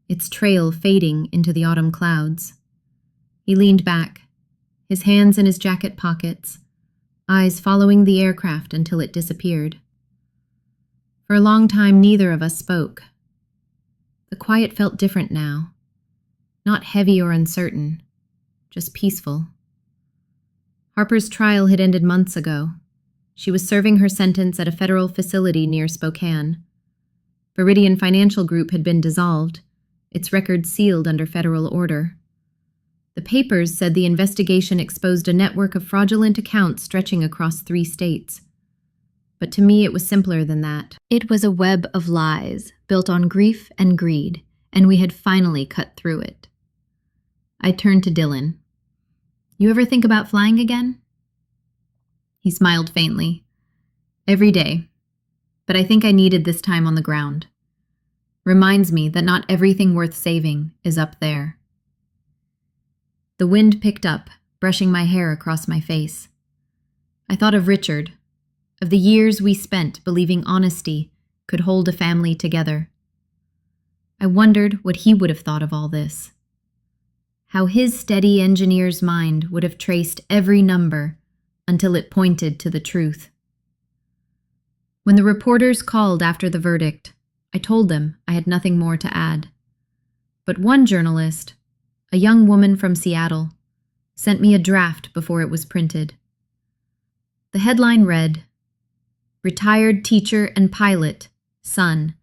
its trail fading into the autumn clouds. He leaned back, his hands in his jacket pockets, eyes following the aircraft until it disappeared. For a long time, neither of us spoke. The quiet felt different now, not heavy or uncertain, just peaceful. Harper's trial had ended months ago. She was serving her sentence at a federal facility near Spokane. Veridian Financial Group had been dissolved, its records sealed under federal order. The papers said the investigation exposed a network of fraudulent accounts stretching across 3 states. But to me, it was simpler than that. It was a web of lies built on grief and greed, and we had finally cut through it. I turned to Dylan. "You ever think about flying again?" He smiled faintly. "Every day. But I think I needed this time on the ground. Reminds me that not everything worth saving is up there." The wind picked up, brushing my hair across my face. I thought of Richard, of the years we spent believing honesty could hold a family together. I wondered what he would have thought of all this. How his steady engineer's mind would have traced every number until it pointed to the truth. When the reporters called after the verdict, I told them I had nothing more to add. But one journalist, a young woman from Seattle, sent me a draft before it was printed. The headline read, "Retired teacher and pilot, son,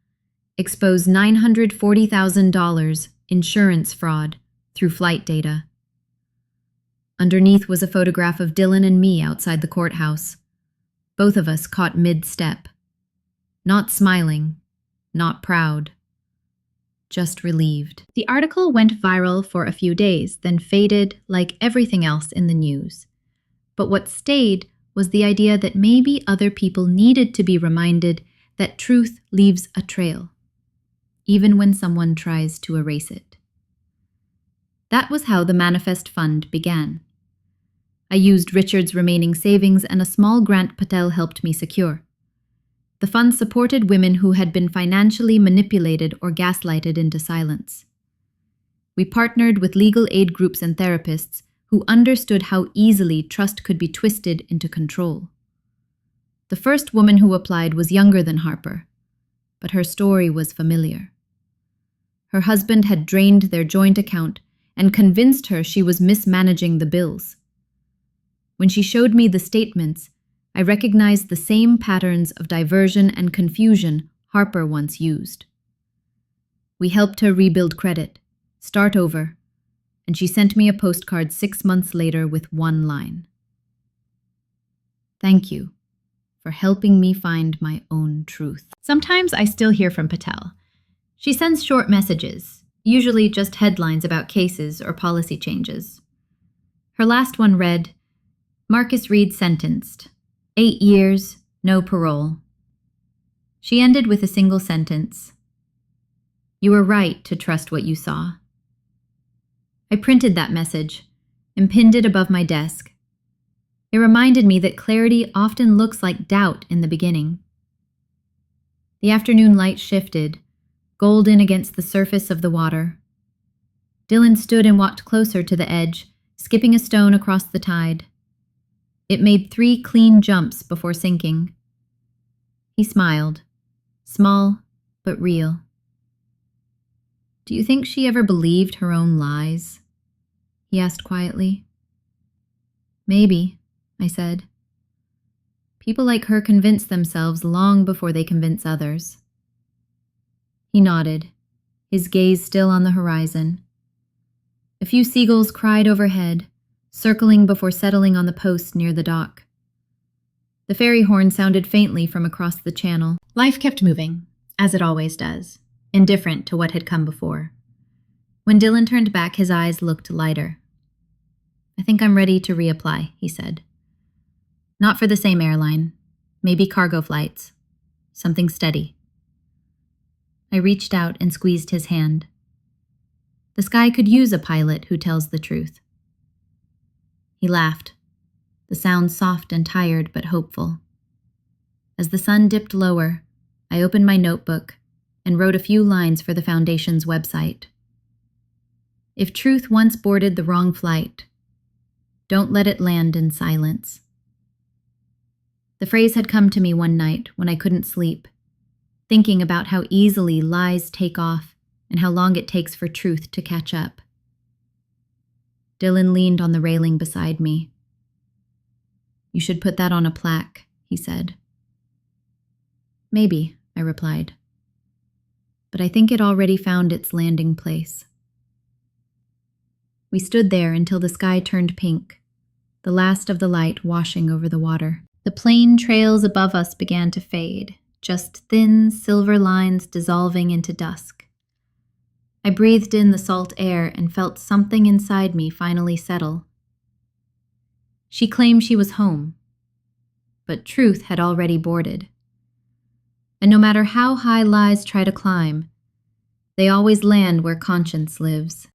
expose $940,000 insurance fraud through flight data." Underneath was a photograph of Dylan and me outside the courthouse, both of us caught mid-step. Not smiling, not proud, just relieved. The article went viral for a few days, then faded like everything else in the news. But what stayed was the idea that maybe other people needed to be reminded that truth leaves a trail, even when someone tries to erase it. That was how the Manifest Fund began. I used Richard's remaining savings and a small grant Patel helped me secure. The fund supported women who had been financially manipulated or gaslighted into silence. We partnered with legal aid groups and therapists who understood how easily trust could be twisted into control. The first woman who applied was younger than Harper, but her story was familiar. Her husband had drained their joint account and convinced her she was mismanaging the bills. When she showed me the statements, I recognized the same patterns of diversion and confusion Harper once used. We helped her rebuild credit, start over, and she sent me a postcard 6 months later with one line. Thank you for helping me find my own truth. Sometimes I still hear from Patel. She sends short messages, usually just headlines about cases or policy changes. Her last one read, Marcus Reed sentenced, 8 years, no parole. She ended with a single sentence. You were right to trust what you saw. I printed that message and pinned it above my desk. It reminded me that clarity often looks like doubt in the beginning. The afternoon light shifted, golden against the surface of the water. Dylan stood and walked closer to the edge, skipping a stone across the tide. It made 3 clean jumps before sinking. He smiled, small but real. Do you think she ever believed her own lies? He asked quietly. Maybe, I said. People like her convince themselves long before they convince others. He nodded, his gaze still on the horizon. A few seagulls cried overhead, circling before settling on the post near the dock. The ferry horn sounded faintly from across the channel. Life kept moving, as it always does, indifferent to what had come before. When Dylan turned back, his eyes looked lighter. I think I'm ready to reapply, he said. Not for the same airline, maybe cargo flights, something steady. I reached out and squeezed his hand. The sky could use a pilot who tells the truth. He laughed, the sound soft and tired but hopeful. As the sun dipped lower, I opened my notebook and wrote a few lines for the Foundation's website. If truth once boarded the wrong flight, don't let it land in silence. The phrase had come to me one night when I couldn't sleep, thinking about how easily lies take off and how long it takes for truth to catch up. Dylan leaned on the railing beside me. You should put that on a plaque, he said. Maybe, I replied. But I think it already found its landing place. We stood there until the sky turned pink, the last of the light washing over the water. The plain trails above us began to fade, just thin silver lines dissolving into dusk. I breathed in the salt air and felt something inside me finally settle. She claimed she was home, but truth had already boarded. And no matter how high lies try to climb, they always land where conscience lives.